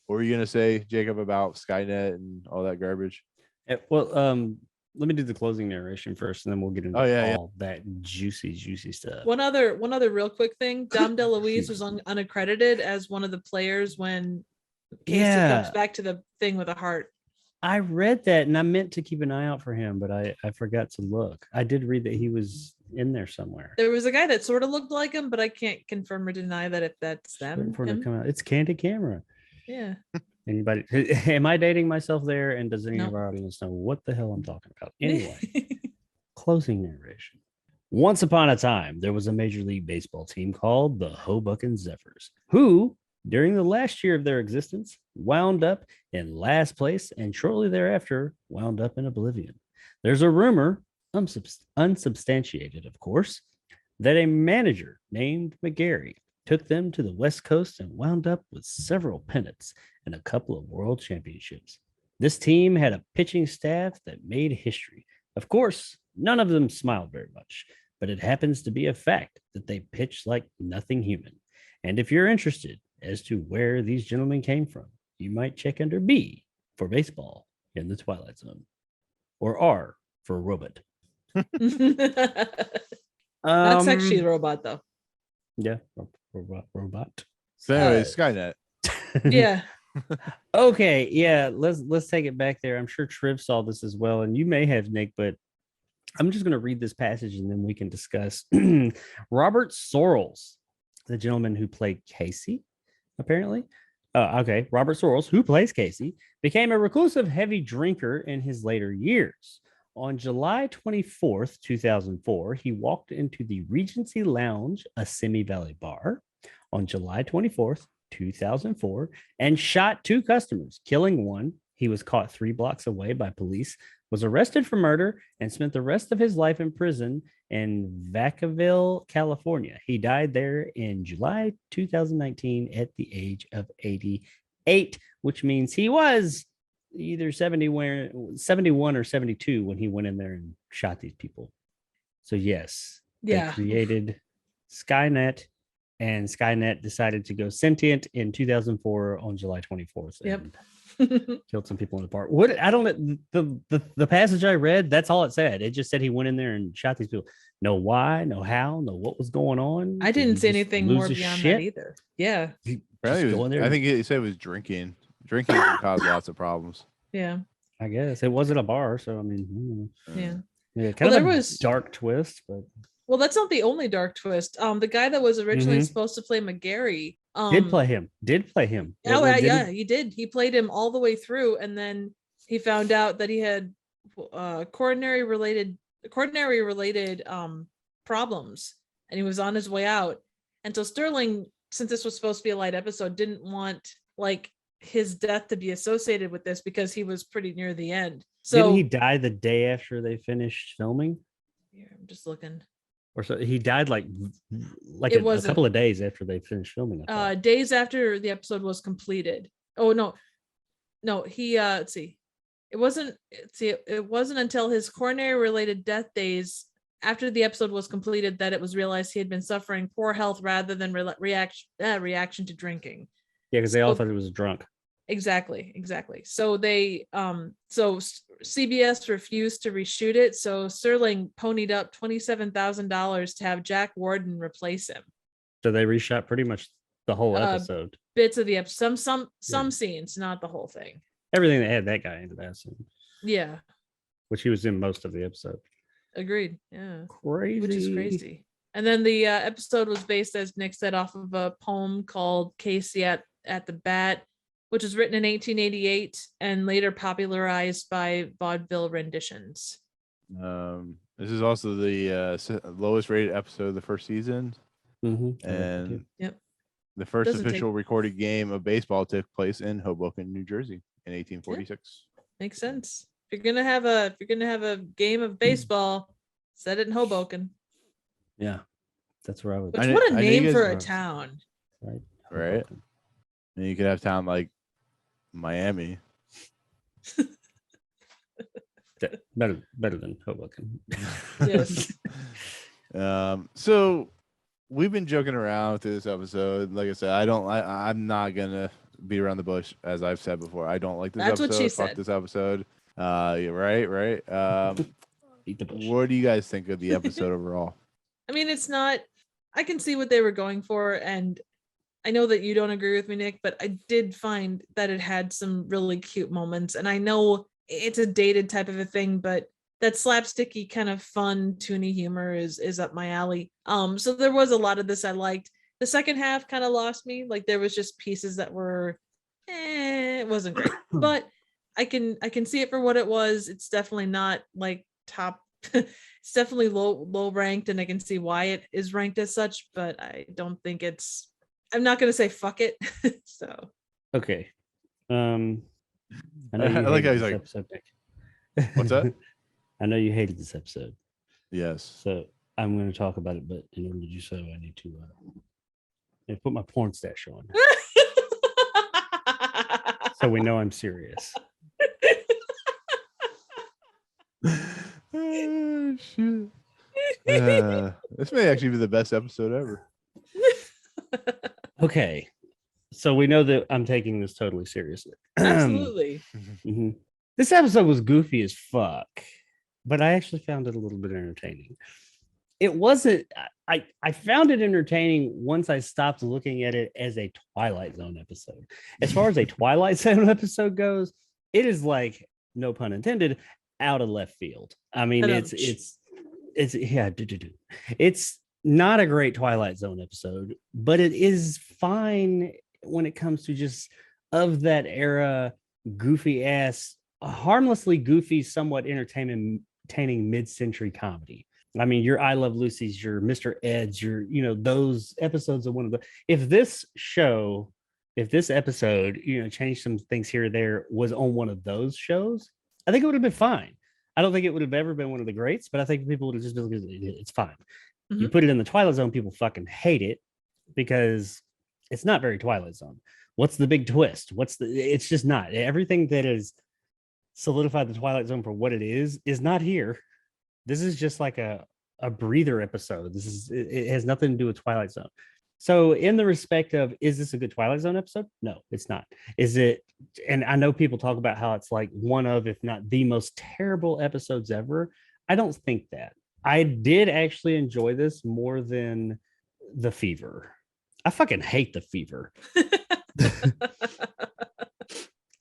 what were you gonna say, Jacob, about Skynet and all that garbage?
Well, let me do the closing narration first, and then we'll get into all that juicy stuff.
One other real quick thing. Dom DeLuise was unaccredited as one of the players when Casey comes back to the thing with a heart.
I read that, and I meant to keep an eye out for him, but I forgot to look. I did read that he was in there somewhere.
There was a guy that sort of looked like him, but I can't confirm or deny that if that's them.
It's Candid Camera.
Yeah.
Anybody? Am I dating myself there? And does any of our audience know what the hell I'm talking about? Anyway, closing narration. Once upon a time, there was a Major League Baseball team called the Hoboken Zephyrs, who, during the last year of their existence, wound up in last place and shortly thereafter wound up in oblivion. There's a rumor, unsubstantiated, of course, that a manager named McGarry took them to the West Coast and wound up with several pennants and a couple of world championships. This team had a pitching staff that made history. Of course, none of them smiled very much, but it happens to be a fact that they pitch like nothing human. And if you're interested as to where these gentlemen came from, you might check under B for baseball in the Twilight Zone, or R for robot.
That's actually a robot, though.
Yeah, robot.
So anyways, Skynet.
Yeah.
Okay, yeah, let's take it back there. I'm sure Triv saw this as well, and you may have, Nick, but I'm just going to read this passage and then we can discuss. Robert Sorrells, the gentleman who played Casey, apparently. Okay, Robert Sorrells, who plays Casey, became a reclusive heavy drinker in his later years. On July 24th, 2004, he walked into the Regency Lounge, a Simi Valley bar, on July 24th, 2004, and shot 2 customers, killing one. He was caught 3 blocks away by police, was arrested for murder, and spent the rest of his life in prison in Vacaville, California. He died there in July 2019 at the age of 88, which means he was either 71 or 72 when he went in there and shot these people. So yes, they created Skynet, and Skynet decided to go sentient in 2004 on July 24th.
Yep.
Killed some people in the park. What I don't the passage I read, that's all it said. It just said he went in there and shot these people. No why, no how, no what was going on.
I didn't see anything more beyond that either. Yeah.
I think he said it was drinking. Drinking can cause lots of problems.
Yeah.
I guess it wasn't a bar, so I mean,
yeah.
Kind of a dark twist, but
well, that's not the only dark twist. The guy that was originally supposed to play McGarry
did play him.
Oh yeah, he did. He played him all the way through, and then he found out that he had coronary related problems, and he was on his way out. And so Serling, since this was supposed to be a light episode, didn't want like his death to be associated with this because he was pretty near the end. So
didn't he die the day after they finished filming?
Yeah, I'm just looking.
Or so he died like a couple of days after they finished filming.
Days after the episode was completed. Oh no, he let's see. It wasn't until his coronary related death days after the episode was completed that it was realized he had been suffering poor health rather than reaction to drinking.
Yeah, because they all thought he was drunk.
Exactly. So they CBS refused to reshoot it. So Serling ponied up $27,000 to have Jack Warden replace him.
So they reshot pretty much the whole episode.
Bits of the episode, some scenes, not the whole thing.
Everything that had that guy into that scene.
Yeah.
Which he was in most of the episode.
Agreed. Yeah.
Crazy.
Which is crazy. And then the episode was based, as Nick said, off of a poem called Casey at the Bat, which was written in 1888 and later popularized by vaudeville renditions.
This is also the lowest rated episode of the first season. And the first official recorded game of baseball took place in Hoboken, New Jersey in 1846.
Makes sense. If you're gonna have a game of baseball, set it in Hoboken.
Yeah, that's where I would.
What a name for a town.
Right. And you could have town like Miami.
better than Hoboken.
Yes.
So we've been joking around through this episode. Like I said, I'm not gonna beat around the bush, as I've said before. I don't like this
That's
episode.
What she
Fuck
said.
this episode. Right.
Beat the bush.
What do you guys think of the episode overall?
I mean, it's not. I can see what they were going for, and I know that you don't agree with me, Nick, but I did find that it had some really cute moments. And I know it's a dated type of a thing, but that slapsticky kind of fun, toony humor is up my alley. So there was a lot of this I liked. The second half kind of lost me. Like there was just pieces that were, it wasn't great. But I can see it for what it was. It's definitely not like top. It's definitely low ranked, and I can see why it is ranked as such. But I don't think it's. I'm not gonna say fuck it. So
okay. I know
I like how he's like,
episode,
Nick. What's that?
I know you hated this episode.
Yes.
So I'm going to talk about it, but in order to do so, I need to put my porn stash on, so we know I'm serious.
Oh, shit. This may actually be the best episode ever.
Okay. So we know that I'm taking this totally seriously.
Absolutely.
Mhm. This episode was goofy as fuck, but I actually found it a little bit entertaining. It wasn't, I found it entertaining once I stopped looking at it as a Twilight Zone episode. As far as a Twilight Zone episode goes, it is like, no pun intended, out of left field. I mean, it's yeah, it's not a great Twilight Zone episode, but it is fine when it comes to just of that era, goofy ass, harmlessly goofy, somewhat entertaining mid-century comedy. I mean, your I Love Lucy's, your Mr. Ed's, your, those episodes of one of the, if this episode, changed some things here or there, was on one of those shows, I think it would have been fine. I don't think it would have ever been one of the greats, but I think people would have just been like, it's fine. You put it in the Twilight Zone, people fucking hate it because it's not very Twilight Zone. What's the big twist? It's just not. Everything that is solidified the Twilight Zone for what it is not here. This is just like a breather episode. It has nothing to do with Twilight Zone. So in the respect of, is this a good Twilight Zone episode? No, it's not. Is it? And I know people talk about how it's like one of, if not the most terrible episodes ever. I don't think that. I did actually enjoy this more than The Fever. I fucking hate The Fever.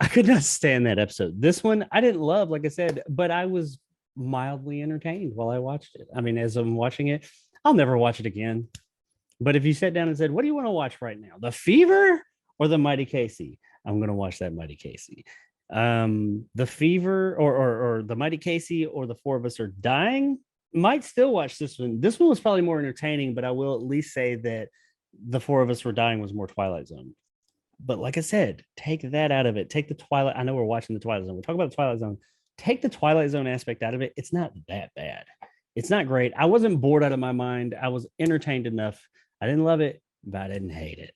I could not stand that episode. This one I didn't love, like I said, but I was mildly entertained while I watched it. I mean, as I'm watching it, I'll never watch it again. But if you sat down and said, what do you want to watch right now? The Fever or the Mighty Casey? I'm going to watch that Mighty Casey. The Fever or the Mighty Casey or The Four of Us Are Dying. Might still watch this one. This one was probably more entertaining, but I will at least say that The Four of Us Were Dying was more Twilight Zone. But like I said, take that out of it. Take the Twilight. I know we're watching the Twilight Zone. We're talking about the Twilight Zone. Take the Twilight Zone aspect out of it. It's not that bad. It's not great. I wasn't bored out of my mind. I was entertained enough. I didn't love it, but I didn't hate it.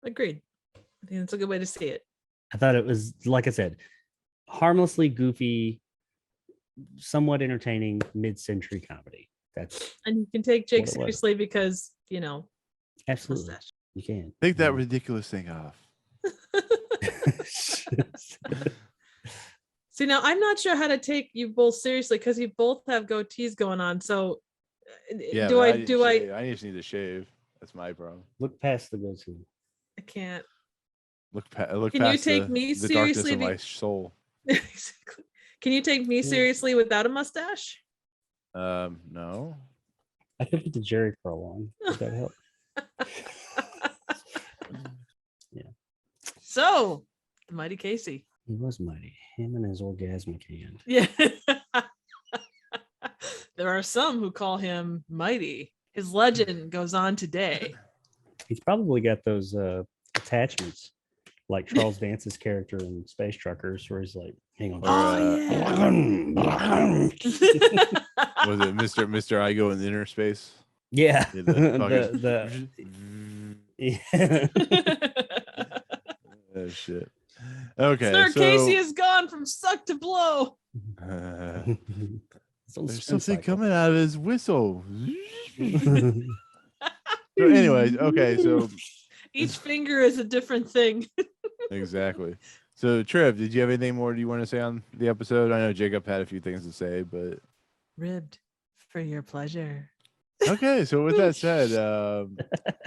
Agreed. I think that's a good way to see it.
I thought it was, like I said, harmlessly goofy, somewhat entertaining mid-century comedy.
And you can take Jake
what it was.
seriously because,
Absolutely,
mustache.
you can
Take that ridiculous thing off.
See, now I'm not sure how to take you both seriously because you both have goatees going on. So
Yeah,
do
but
I
just need to shave. That's my problem.
Look past the go-to.
I can't.
Look
Can
past
you take me
the
seriously?
darkness of my soul.
Exactly. Can you take me seriously without a mustache?
No.
I took it to Jerry for a long. Would that help? Yeah.
So, the Mighty Casey.
He was mighty. Him and his orgasmic hand.
Yeah. There are some who call him mighty. His legend goes on today.
He's probably got those attachments like Charles Dance's character in Space Truckers, where he's like, hang on.
Was it Mr. I go in the inner space?
Yeah.
Yeah, oh shit. Okay.
Sir
so,
Casey has gone from suck to blow.
there's something coming out of his whistle. So anyways, okay, so
Each finger is a different thing.
exactly. So Trev, did you have anything more you want to say on the episode? I know Jacob had a few things to say, but
Ribbed for your pleasure.
okay, so with that said,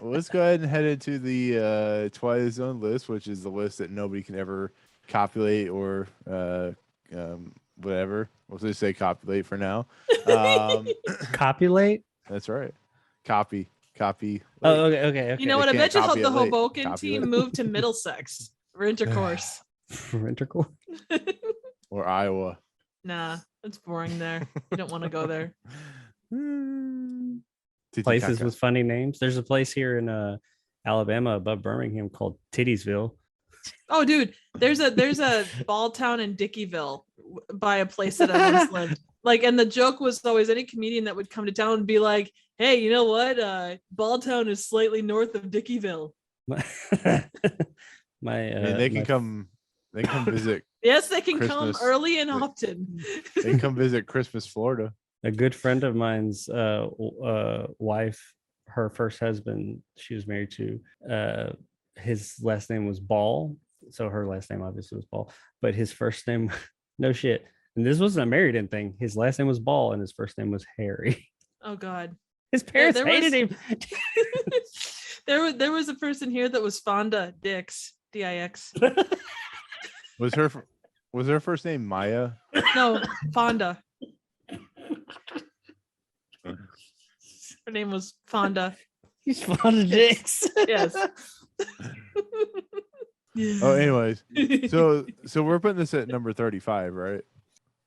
let's go ahead and head into the Twilight Zone list, which is the list that nobody can ever copulate or whatever. We'll just say copulate for now.
Copulate?
That's right. Copy.
Oh, okay.
You know what? I
can't
bet you
copy
the
it late.
Hoboken
Copy
team
it.
moved to Middlesex for intercourse.
For intercourse?
Or Iowa.
Nah, it's boring there. You don't want to go there.
Places with funny names. There's a place here in Alabama above Birmingham called Tittiesville.
Oh, dude, there's a ball town in Dickeyville by a place that I once lived. Like, and the joke was always any comedian that would come to town and be like, "Hey, you know what? Balltown is slightly north of Dickeyville."
They can come visit.
Yes, they can
Christmas.
come early and often.
They can come visit Christmas, Florida.
A good friend of mine's wife, her first husband, she was married to, his last name was Ball. So her last name obviously was Ball, but his first name, no shit. And this wasn't a married in thing. His last name was Ball and his first name was Harry.
Oh God.
His parents
there
hated him.
there was a person here that was Fonda Dix, Dix.
Was her first name Maya?
No, Fonda. Her name was Fonda.
He's Fonda Dix.
Yes.
Oh, anyways, so we're putting this at number 35, right?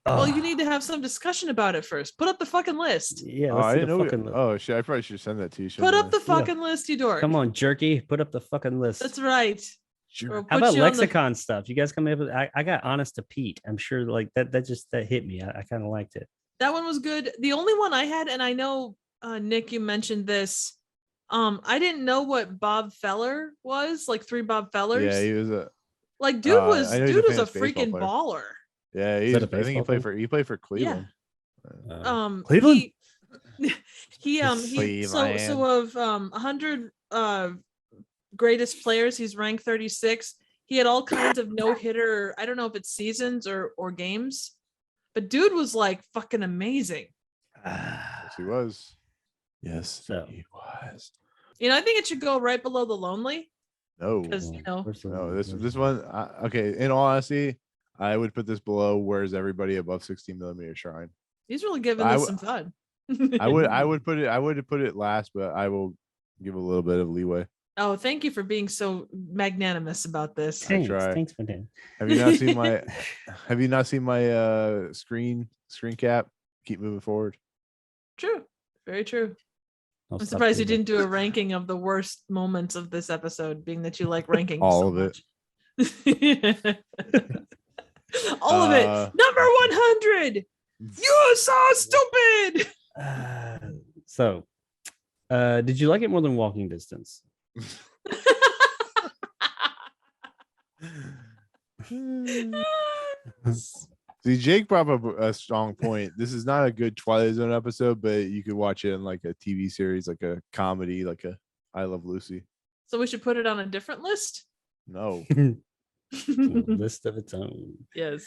Well, you need to have some discussion about it first. Put up the fucking list.
Yeah,
Oh,
let's
I
see
didn't
the
know.
fucking list.
Oh shit! I probably should send that to you.
Put up the
shouldn't
fucking list, you dork.
Come on, jerky. Put up the fucking list.
That's right.
Sure.
Or
How
put
about
you on the-
lexicon stuff? You guys come up with, I got Honest to Pete. I'm sure like that hit me. I kind of liked it.
That one was good. The only one I had, and I know Nick, you mentioned this. I didn't know what Bob Feller was, like 3 Bob Fellers.
Yeah, he was a.
Like dude was
I know he's a
dude was a
famous baseball
freaking
player.
baller.
Yeah,
Is
he's.
that a
I think
baseball
he played for Cleveland.
Cleveland?
He so of 100 greatest players, he's ranked 36. He had all kinds of no-hitter, I don't know if it's seasons or games, but dude was like fucking amazing.
Yes, he was. Yes,
So.
he was.
You know, I think it should go right below the Lonely
No,
because
no. This one. Okay. In all honesty, I would put this below. Where's everybody above 16mm Shrine?
he's really giving
I
this
w-
some fun.
I would put it last, but I will give a little bit of leeway.
Oh, thank you for being so magnanimous about this.
Thanks,
try.
thanks for that.
Have you not seen my? Have you not seen my screen cap? Keep moving forward.
True. Very true.
I'll
I'm
stop
surprised you
doing
didn't do a ranking of the worst moments of this episode, being that you like ranking
All
so
of it.
much. All of it. Number 100. You're so stupid.
that. So, did you like it more than Walking Distance?
See, Jake brought up a strong point. This is not a good Twilight Zone episode, but you could watch it in like a TV series, like a comedy, like a I Love Lucy.
So we should put it on a different list.
No.
A list of its own.
Yes.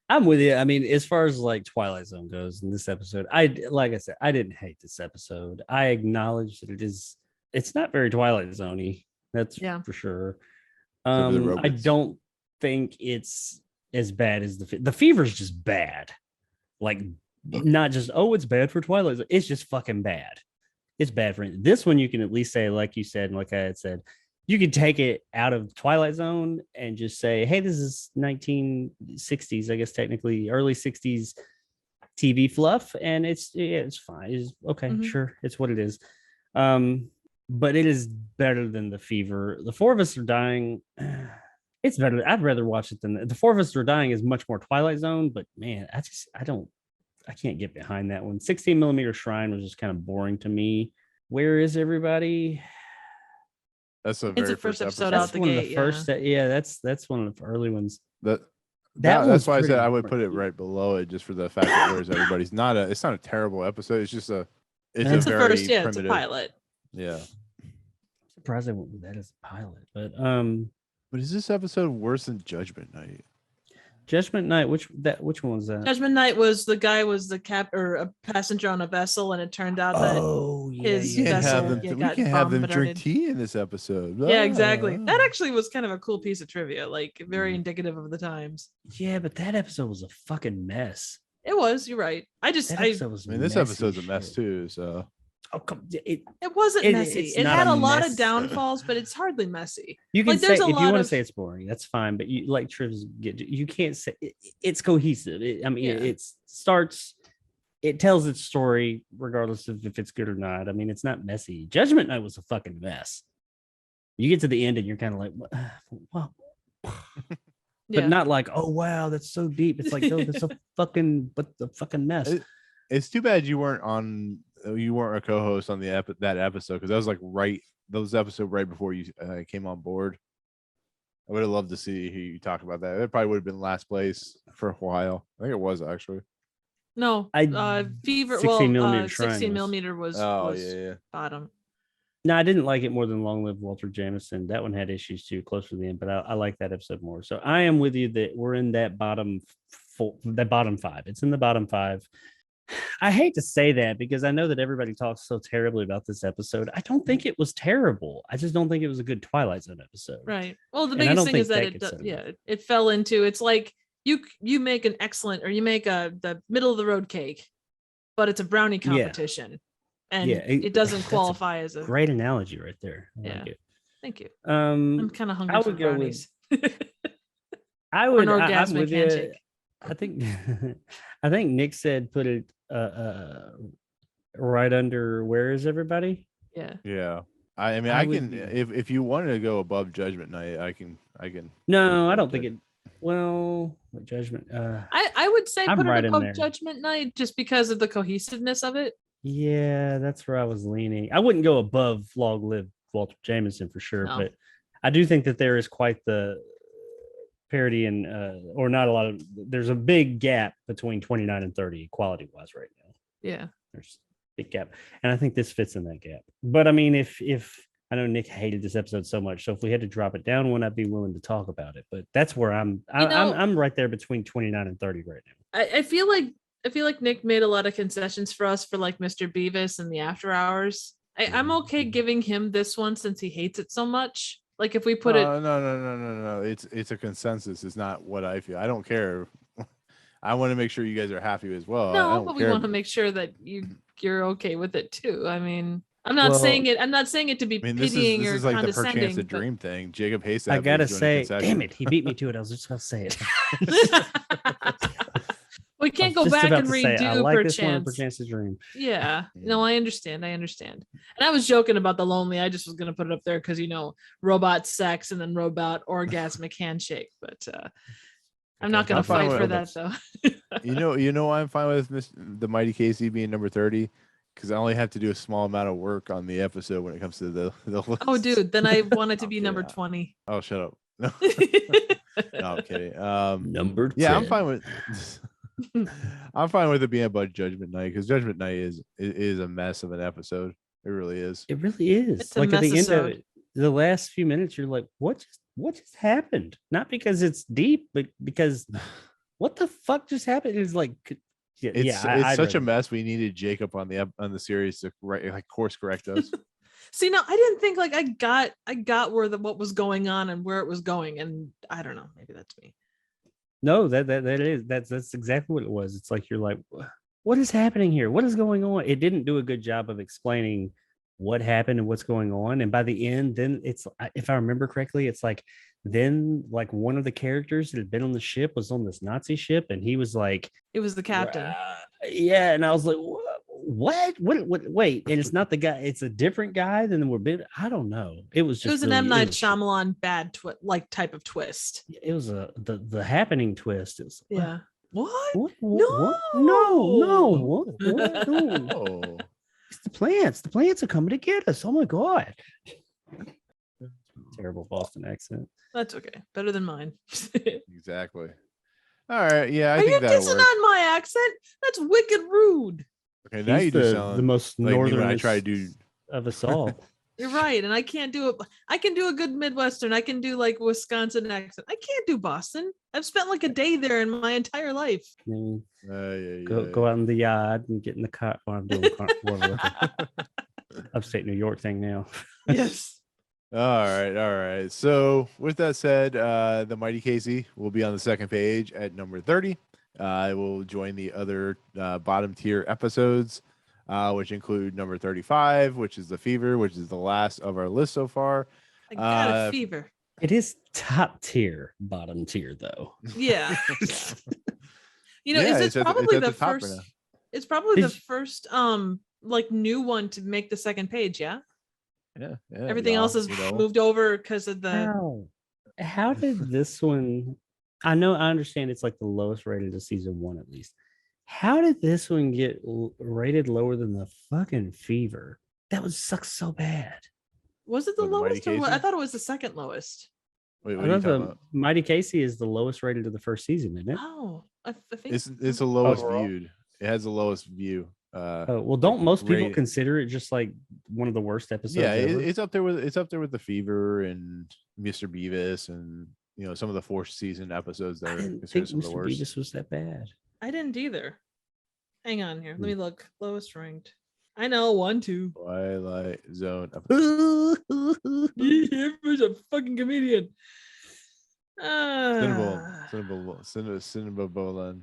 I'm with you. I mean, as far as like Twilight Zone goes in this episode, like I said, I didn't hate this episode. I acknowledge that it's not very Twilight Zone-y. That's for sure.
for the
I
robots.
don't think it's as bad as the fever is just bad. Like not just, oh, it's bad for Twilight Zone. It's just fucking bad. It's bad for this one. You can at least say, like you said, and like I had said, you could take it out of Twilight Zone and just say, hey, this is 1960s, I guess technically early 60s TV fluff, and it's fine. It's okay, sure, it's what it is. But it is better than the fever. The Four of Us Are Dying. It's better. I'd rather watch it than the Four of Us Are Dying is much more Twilight Zone, but man, I can't get behind that one. 16mm Shrine was just kind of boring to me. Where is everybody?
That's the
It's
very
the first episode
That's
out the
one
gate.
of the first. Yeah, that's one of the early ones.
That's
one's
why I said
pretty
I would put it
boring.
right below it, just for the fact that Where's Everybody's not a terrible episode. It's just it's
It's
a
The
very
first, it's a
primitive.
pilot.
Yeah.
I'm surprised I went with that as a pilot, but
But is this episode worse than Judgment Night?
Judgment Night. Which one was that?
Judgment Night was the guy was the or a passenger on a vessel, and it turned out that
Oh, yeah,
his
We
yeah,
can't
vessel
have them.
yeah,
We
got
can't have them
bomb
drink
retarded.
tea in this episode.
Yeah, exactly. That
Ah.
actually was kind of a cool piece of trivia, like very indicative of the times.
Yeah, but that episode was a fucking mess.
It was. You're right.
That episode was.
I mean, this
messy
episode's a
as
mess
shit.
too. So
Oh, come.
it wasn't messy.
it's
It
not
had
a
a lot
mess.
of downfalls, but it's hardly messy.
You can
Like,
say
there's
if
a
you
lot
want to
of-
say it's boring, that's fine. But you like Triv's get. You can't say it's cohesive. I mean,
Yeah.
it starts. It tells its story regardless of if it's good or not. I mean, it's not messy. Judgment Night was a fucking mess. You get to the end and you're kind of like, well,
Yeah.
but not like, oh wow, that's so deep. It's like, no, that's a fucking, but the fucking mess.
it's too bad you weren't a co-host on that episode, because that was like those episode right before you came on board. I would have loved to see you talk about that. It probably would have been last place for a while. I think it was actually.
No, Fever.
16 millimeter
16
triangles.
millimeter was
yeah.
bottom.
No, I didn't like it more than Long Live Walter Jameson. That one had issues too, closer to the end, but I like that episode more. So I am with you that we're in that bottom five. It's in the bottom five. I hate to say that because I know that everybody talks so terribly about this episode. I don't think it was terrible. I just don't think it was a good Twilight Zone episode.
Right. Well, the
And I
biggest
don't
thing
think
is that
that
it fell into, it's like you make an excellent, or you make the middle of the road cake, but it's a brownie competition. And it doesn't qualify as a
great analogy right there. I like it.
Thank you. I'm kind of hungry for brownies.
I would.
Or an
I'm
orgasmic
with
handshake.
you. I think Nick said put it right under. Where is everybody?
Yeah.
Yeah. I mean, I can if you wanted to go above Judgment Night, I can.
No, I don't think it. Well, what Judgment?
I would say
I'm
put
right
it
in
above
there.
Judgment Night just because of the cohesiveness of it.
Yeah, that's where I was leaning. I wouldn't go above Long Live Walter Jameson for sure,
No.
but I do think that there is quite the parity and or not a lot of. There's a big gap between 29 and 30 quality wise right now.
Yeah.
There's a big gap, and I think this fits in that gap. But I mean, if I know Nick hated this episode so much, so if we had to drop it down one, I'd be willing to talk about it. But that's where I'm right there between 29 and 30 right now.
I feel like Nick made a lot of concessions for us for like Mr. Beavis and the After Hours. I'm okay giving him this one since he hates it so much. Like if we put it.
No. It's a consensus. It's not what I feel. I don't care. I want to make sure you guys are happy as well.
No, but we want to make sure that you're okay with it too. I mean, I'm not saying it to be pitying
this
or
is like the
condescending.
perchance a dream thing. Jacob hates that.
I gotta say, damn it, he beat me to it. I was just gonna say it.
We can't go back and redo
I like this one,
perchance.
Perchance a Dream.
Yeah, no, I understand. And I was joking about the lonely. I just was gonna put it up there because robot sex and then robot orgasmic handshake. But I'm not gonna fight for that though.
you know why I'm fine with the Mighty Casey being number 30? Because I only have to do a small amount of work on the episode when it comes to the list.
Oh, dude, then I want it to be number 20.
Oh, shut up. No, I'm kidding.
Number 10.
Yeah, I'm fine with. I'm fine with it being about Judgment Night because Judgment Night is a mess of an episode. It really is.
It really is.
It's a
like at the end of
mess-isode.
it, the last few minutes, you're like, what just happened? Not because it's deep, but because what the fuck just happened? It's like,
it's such a mess. We needed Jacob on the series to course correct us.
See, no, I didn't think like I got where what was going on and where it was going, and I don't know, maybe that's me.
No, that's exactly what it was. It's like you're like, what is happening here? What is going on? It didn't do a good job of explaining what happened and what's going on. And by the end, then it's, if I remember correctly, it's like then like one of the characters that had been on the ship was on this Nazi ship, and he was like,
it was the captain.
Yeah, and I was like, what? Wait, and it's not the guy. It's a different guy than we're been. I don't know. It was
an M. Night Shyamalan bad type of twist.
It was the happening twist. It was,
yeah. What?
No. It's the plants. The plants are coming to get us. Oh my god. Terrible Boston accent.
That's okay. Better than mine.
Exactly. All right. Yeah,
I think that'll work. Are you dissing on my accent? That's wicked rude.
Okay, now you do sound
the most
like
northern
I try to do
of us all.
You're right, and I can't do it. I can do a good Midwestern. I can do like Wisconsin accent. I can't do Boston. I've spent like a day there in my entire life.
Go out in the yard and get in the car. Well, I'm doing upstate New York thing now.
Yes.
All right. So with that said, the Mighty Casey will be on the second page at number 30. It will join the other bottom tier episodes, which include number 35, which is the Fever, which is the last of our list so far.
I got a fever.
It is top tier, bottom tier though.
Yeah. It's probably the first. It's probably the first like new one to make the second page. Yeah.
Yeah.
Everything else is moved over because of the.
How did this one? I understand it's like the lowest rated of season 1 at least. How did this one get rated lower than the fucking Fever? That would suck so bad.
Was it the lowest? I thought it was the second lowest.
Wait, what are you talking about?
Mighty Casey is the lowest rated of the first season, isn't it?
Oh, I think
it's the lowest viewed. It has the lowest view.
Well, don't most people
rate-
consider it just like one of the worst episodes?
Yeah,
ever?
it's up there with the Fever and Mr. Beavis and some of the fourth season episodes that
I
are
didn't
considered
think
some of the
Mr.
worst.
Beavis was that bad.
I didn't either. Hang on here. Let me look. Lowest ranked. I know 1, 2.
Twilight Zone.
Who's a fucking comedian?
Cinnabolan.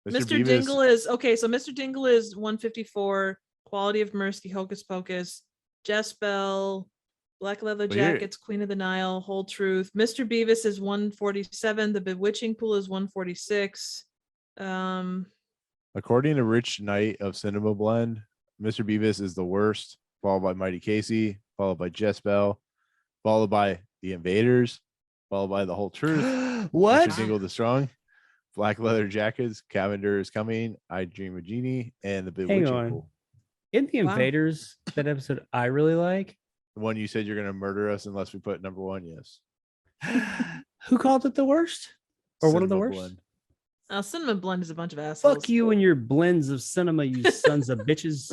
Mr. Dingle is okay. So Mr. Dingle is 154. Quality of Mercy, Hocus Pocus, Jess Bell, Black Leather
Well, here-
Jackets, Queen of the Nile, Whole Truth. Mr. Beavis is 147. The Bewitching Pool is 146.
According to Rich Knight of Cinema Blend, Mr. Beavis is the worst, followed by Mighty Casey, followed by Jess Bell, followed by The Invaders, followed by The Whole Truth,
What?
Mr. Dingle the Strong, Black Leather Jackets, Cavender is Coming, I Dream of Genie, and The Bewitching
on.
Pool.
In the
Wow.
Invaders, that episode I really like.
The one you said you're going to murder us unless we put number one, yes.
Who called it the worst? Or one of the
Cinema
worst?
Blend.
Cinnamon Blend is a bunch of assholes.
Fuck you and your blends of cinema, you sons of bitches.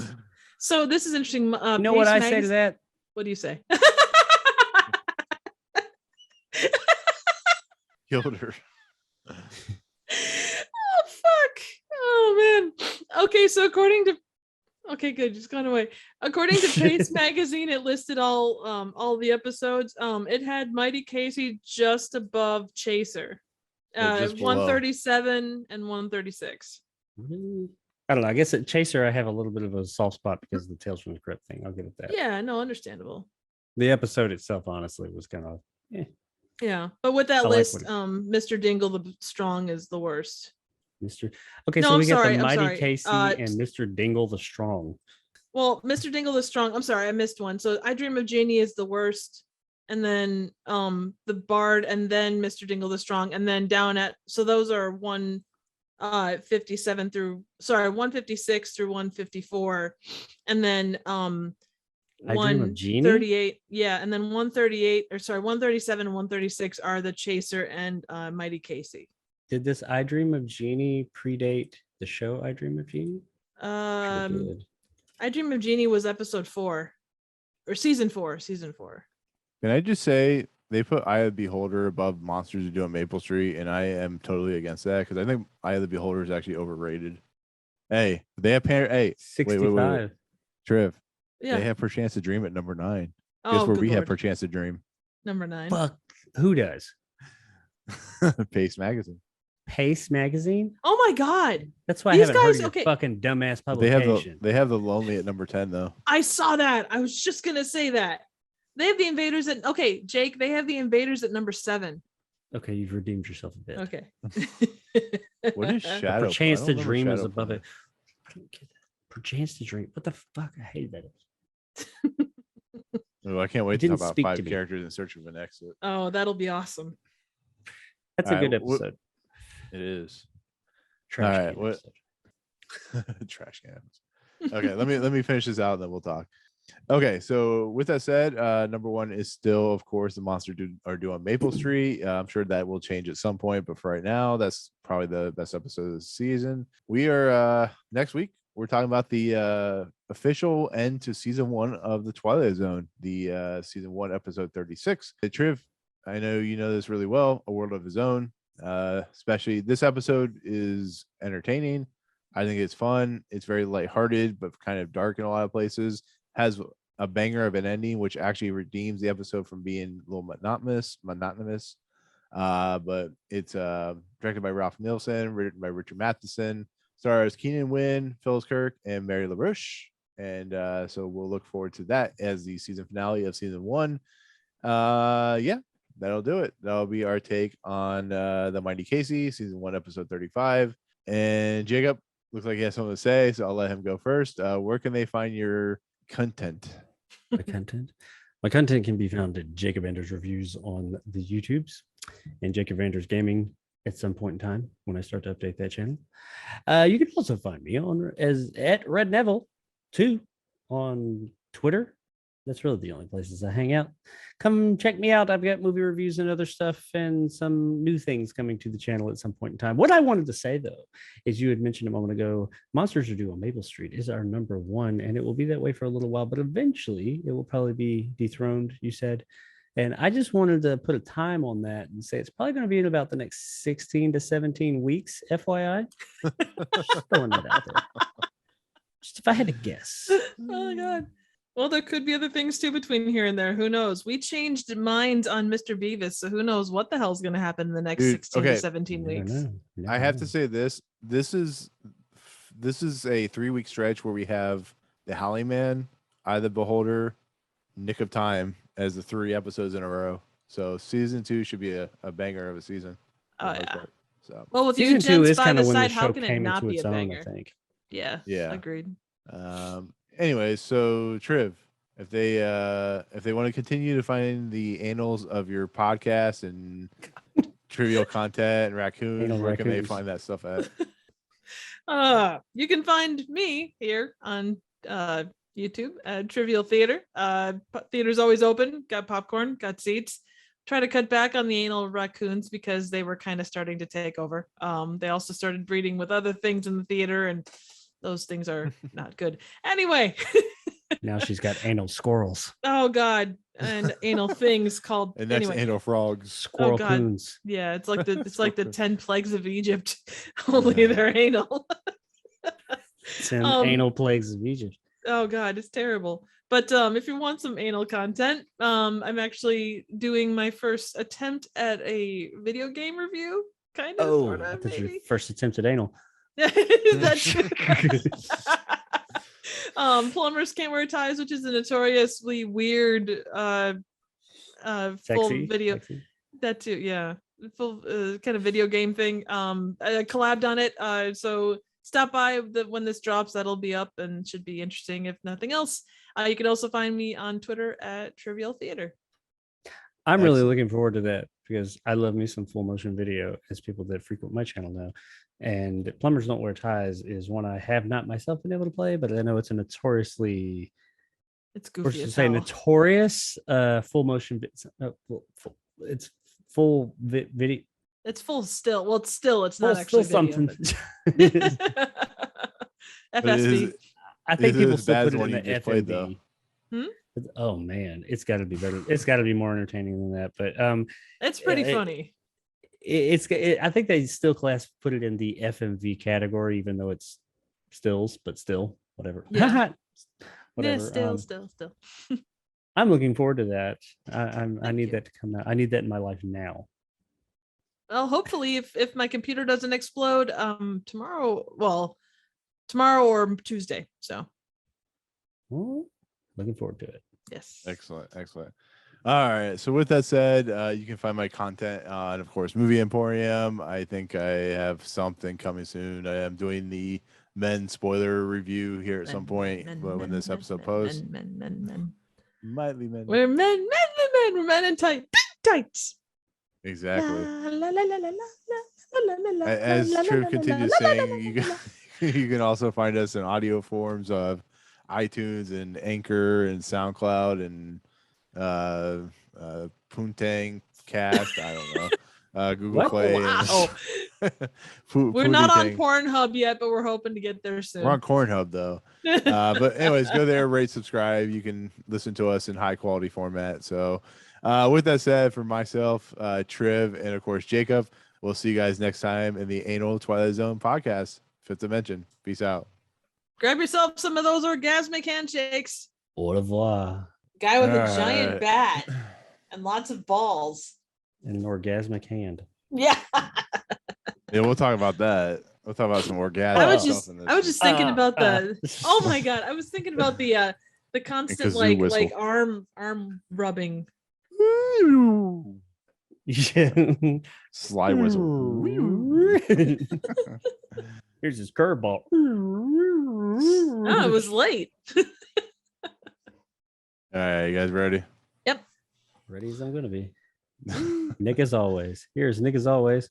So this is interesting.
You know what I say to that?
What do you say?
Killed her.
Oh fuck. Oh man. Okay, so okay, good, just gone away. According to Pace magazine, it listed all the episodes. It had Mighty Casey just above Chaser.
Just below.
137 and 136.
Really? I don't know. I guess at Chaser, I have a little bit of a soft spot because of the Tales from the Crypt thing. I'll give it that.
Yeah, no, understandable.
The episode itself, honestly, was kind of
Yeah, but with that
I like
list,
what it-
Mr. Dingle the Strong is the worst.
Mr. Okay,
No,
so
I'm
we got
sorry,
the
I'm
Mighty
sorry.
Casey and Mr. Dingle the Strong.
Well, Mr. Dingle the Strong. I'm sorry, I missed one. So I Dream of Jeannie is the worst, and then the Bard, and then Mr. Dingle the Strong, and then down at so those are 156 through 154, and then
I Dream of Jeannie?
138, yeah, and then 137 and 136 are the Chaser and Mighty Casey.
Did this I Dream of Jeannie predate the show I Dream of Jeannie? Sure did.
I Dream of Jeannie was episode 4 or season 4.
Can I just say they put Eye of the Beholder above Monsters Who Do on Maple Street, and I am totally against that because I think Eye of the Beholder is actually overrated. Hey, they have Hey,
65.
wait. Triv,
Yeah.
they have Perchance to Dream at number 9. Guess
Oh,
where
good
we have
Lord.
Perchance to Dream?
Number 9.
Fuck. Who does?
Pace Magazine.
Pace magazine?
Oh my God.
That's why
These
I haven't heard
guys-
of your
okay.
fucking dumbass
They have
publication.
they have the Lonely at number 10 though.
I saw that. I was just going to say that. They have the Invaders at, okay, Jake, they have the Invaders at number 7.
Okay, you've redeemed yourself a bit.
Okay.
What is Shadow?
Perchance
I
to
don't remember
Dream is
Shadow
above
Play.
it. I don't get that. Perchance to Dream. What the fuck? I hate that.
Oh, I can't wait
It
to talk
didn't
about
speak
5
to me.
characters in search of an exit.
Oh, that'll be awesome.
That's a
All right,
good episode.
It is.
Trash
right,
can
what-
episode.
Trash cans. Okay, let me finish this out and then we'll talk. Okay, so with that said, number 1 is still, of course, the Monster are due on Maple Street. I'm sure that will change at some point, but for right now, that's probably the best episode of the season. We are next week. We're talking about the official end to season 1 of the Twilight Zone, the season 1 episode 36. Hey, Triv, I know you know this really well. A World of His Own. Especially this episode is entertaining. I think it's fun. It's very lighthearted, but kind of dark in a lot of places. Has a banger of an ending, which actually redeems the episode from being a little monotonous. But it's directed by Ralph Nielsen, written by Richard Matheson, stars Keenan Wynn, Phyllis Kirk, and Mary LaRouche. And so we'll look forward to that as the season finale of season 1. Yeah, that'll do it. That'll be our take on the Mighty Casey, season 1, episode 35. And Jacob looks like he has something to say, so I'll let him go first. Where can they find your content?
My content can be found at Jacob Anders Reviews on the YouTubes and Jacob Anders Gaming at some point in time when I start to update that channel. You can also find me on at Red Neville 2 on Twitter That's really the only places I hang out. Come check me out. I've got movie reviews and other stuff and some new things coming to the channel at some point in time. What I wanted to say, though, is you had mentioned a moment ago, Monsters Are Due on Maple Street is our number one, and it will be that way for a little while, but eventually it will probably be dethroned, you said. And I just wanted to put a time on that and say it's probably going to be in about the next 16 to 17 weeks, FYI. Just throwing that out there. Just if I had to guess.
Oh my God. Well, there could be other things too between here and there. Who knows? We changed minds on Mr. Beavis, so who knows what the hell's going to happen in the next 16 to 17 weeks.
I have to say this is a 3-week stretch where we have the Howling Man, Eye of the Beholder, Nick of Time as the 3 episodes in a row. So season 2 should be a banger of a season.
Oh yeah.
So
well, with
season
you
2 is
by
kind
the
of when the
side, how
show
can it
came
not
into
be
its
a
own,
banger?
I think.
Yeah. Agreed.
Anyway, so Triv, if they want to continue to find the annals of your podcast and trivial content and raccoons, where can they find that stuff at?
You can find me here on YouTube at Trivial Theater. Theater's always open, got popcorn, got seats. Try to cut back on the anal raccoons because they were kind of starting to take over. They also started breeding with other things in the theater, and those things are not good. Anyway.
Now she's got anal squirrels.
Oh God. And anal things called
and next anal frogs.
Squirrel coons.
Yeah, it's like the 10 plagues of Egypt. Only they're anal.
10 anal plagues of Egypt.
Oh God, it's terrible. But if you want some anal content, I'm actually doing my first attempt at a video game review. Kind of, sort of,
that's
maybe.
your first attempt at anal.
Is that true? Plumbers Can't Wear Ties, which is a notoriously weird full video.
Sexy.
That too, yeah. Full kind of video game thing. I collabed on it. So stop by when this drops. That'll be up and should be interesting if nothing else. You can also find me on Twitter at Trivial Theater.
I'm really looking forward to that because I love me some full motion video, as people that frequent my channel know. And Plumbers Don't Wear Ties is one I have not myself been able to play, but I know it's a notoriously,
it's goofy as
say
hell.
Notorious full motion. It's full video.
It's full still. Well, it's not actually
still
video,
something.
FSV.
I think people still put it in the FMV. Oh man, it's got to be better. It's got to be more entertaining than that. But
it's pretty funny.
I think they still put it in the FMV category, even though it's stills, but still, whatever.
Yeah.
Whatever.
Yeah, still.
I'm looking forward to that. I need that to come out. I need that in my life now.
Well, hopefully, if my computer doesn't explode tomorrow or Tuesday. So,
well, looking forward to it.
Yes.
Excellent. All right. So with that said, you can find my content on, of course, Movie Emporium. I think I have something coming soon. I am doing the Men spoiler review here at some point when this episode posts.
Men.
Might be men.
We're men. We're men in tights.
Exactly. As Triv continues saying, you can also find us in audio forms of iTunes and Anchor and SoundCloud and Poontang Cast. I don't know. Google Play.
Wow. We're not on Pornhub yet, but we're hoping to get there soon.
We're on Cornhub though. But anyways, go there, rate, subscribe. You can listen to us in high quality format. So with that said, for myself, Triv, and of course Jacob, we'll see you guys next time in the Anal Twilight Zone podcast, 5th Dimension. Peace out.
Grab yourself some of those orgasmic handshakes.
Au revoir.
Guy with a giant bat and lots of balls.
And an orgasmic hand.
Yeah.
Yeah, we'll talk about that. We'll talk about some orgasm.
I was just thinking about the. Oh my God! I was thinking about the constant like arm rubbing.
Yeah.
Slide whistle.
Here's his curveball.
Oh, it was late.
All right, you guys ready?
Yep.
Ready as I'm gonna be. Nick as always. Here's Nick as always.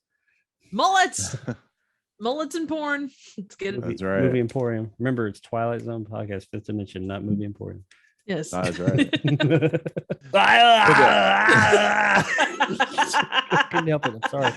Mullets and porn. Let's get it.
That's right.
Movie Emporium. Remember, it's Twilight Zone podcast, 5th Dimension, not Movie Emporium.
Yes.
That's right.
Couldn't help it. I'm sorry.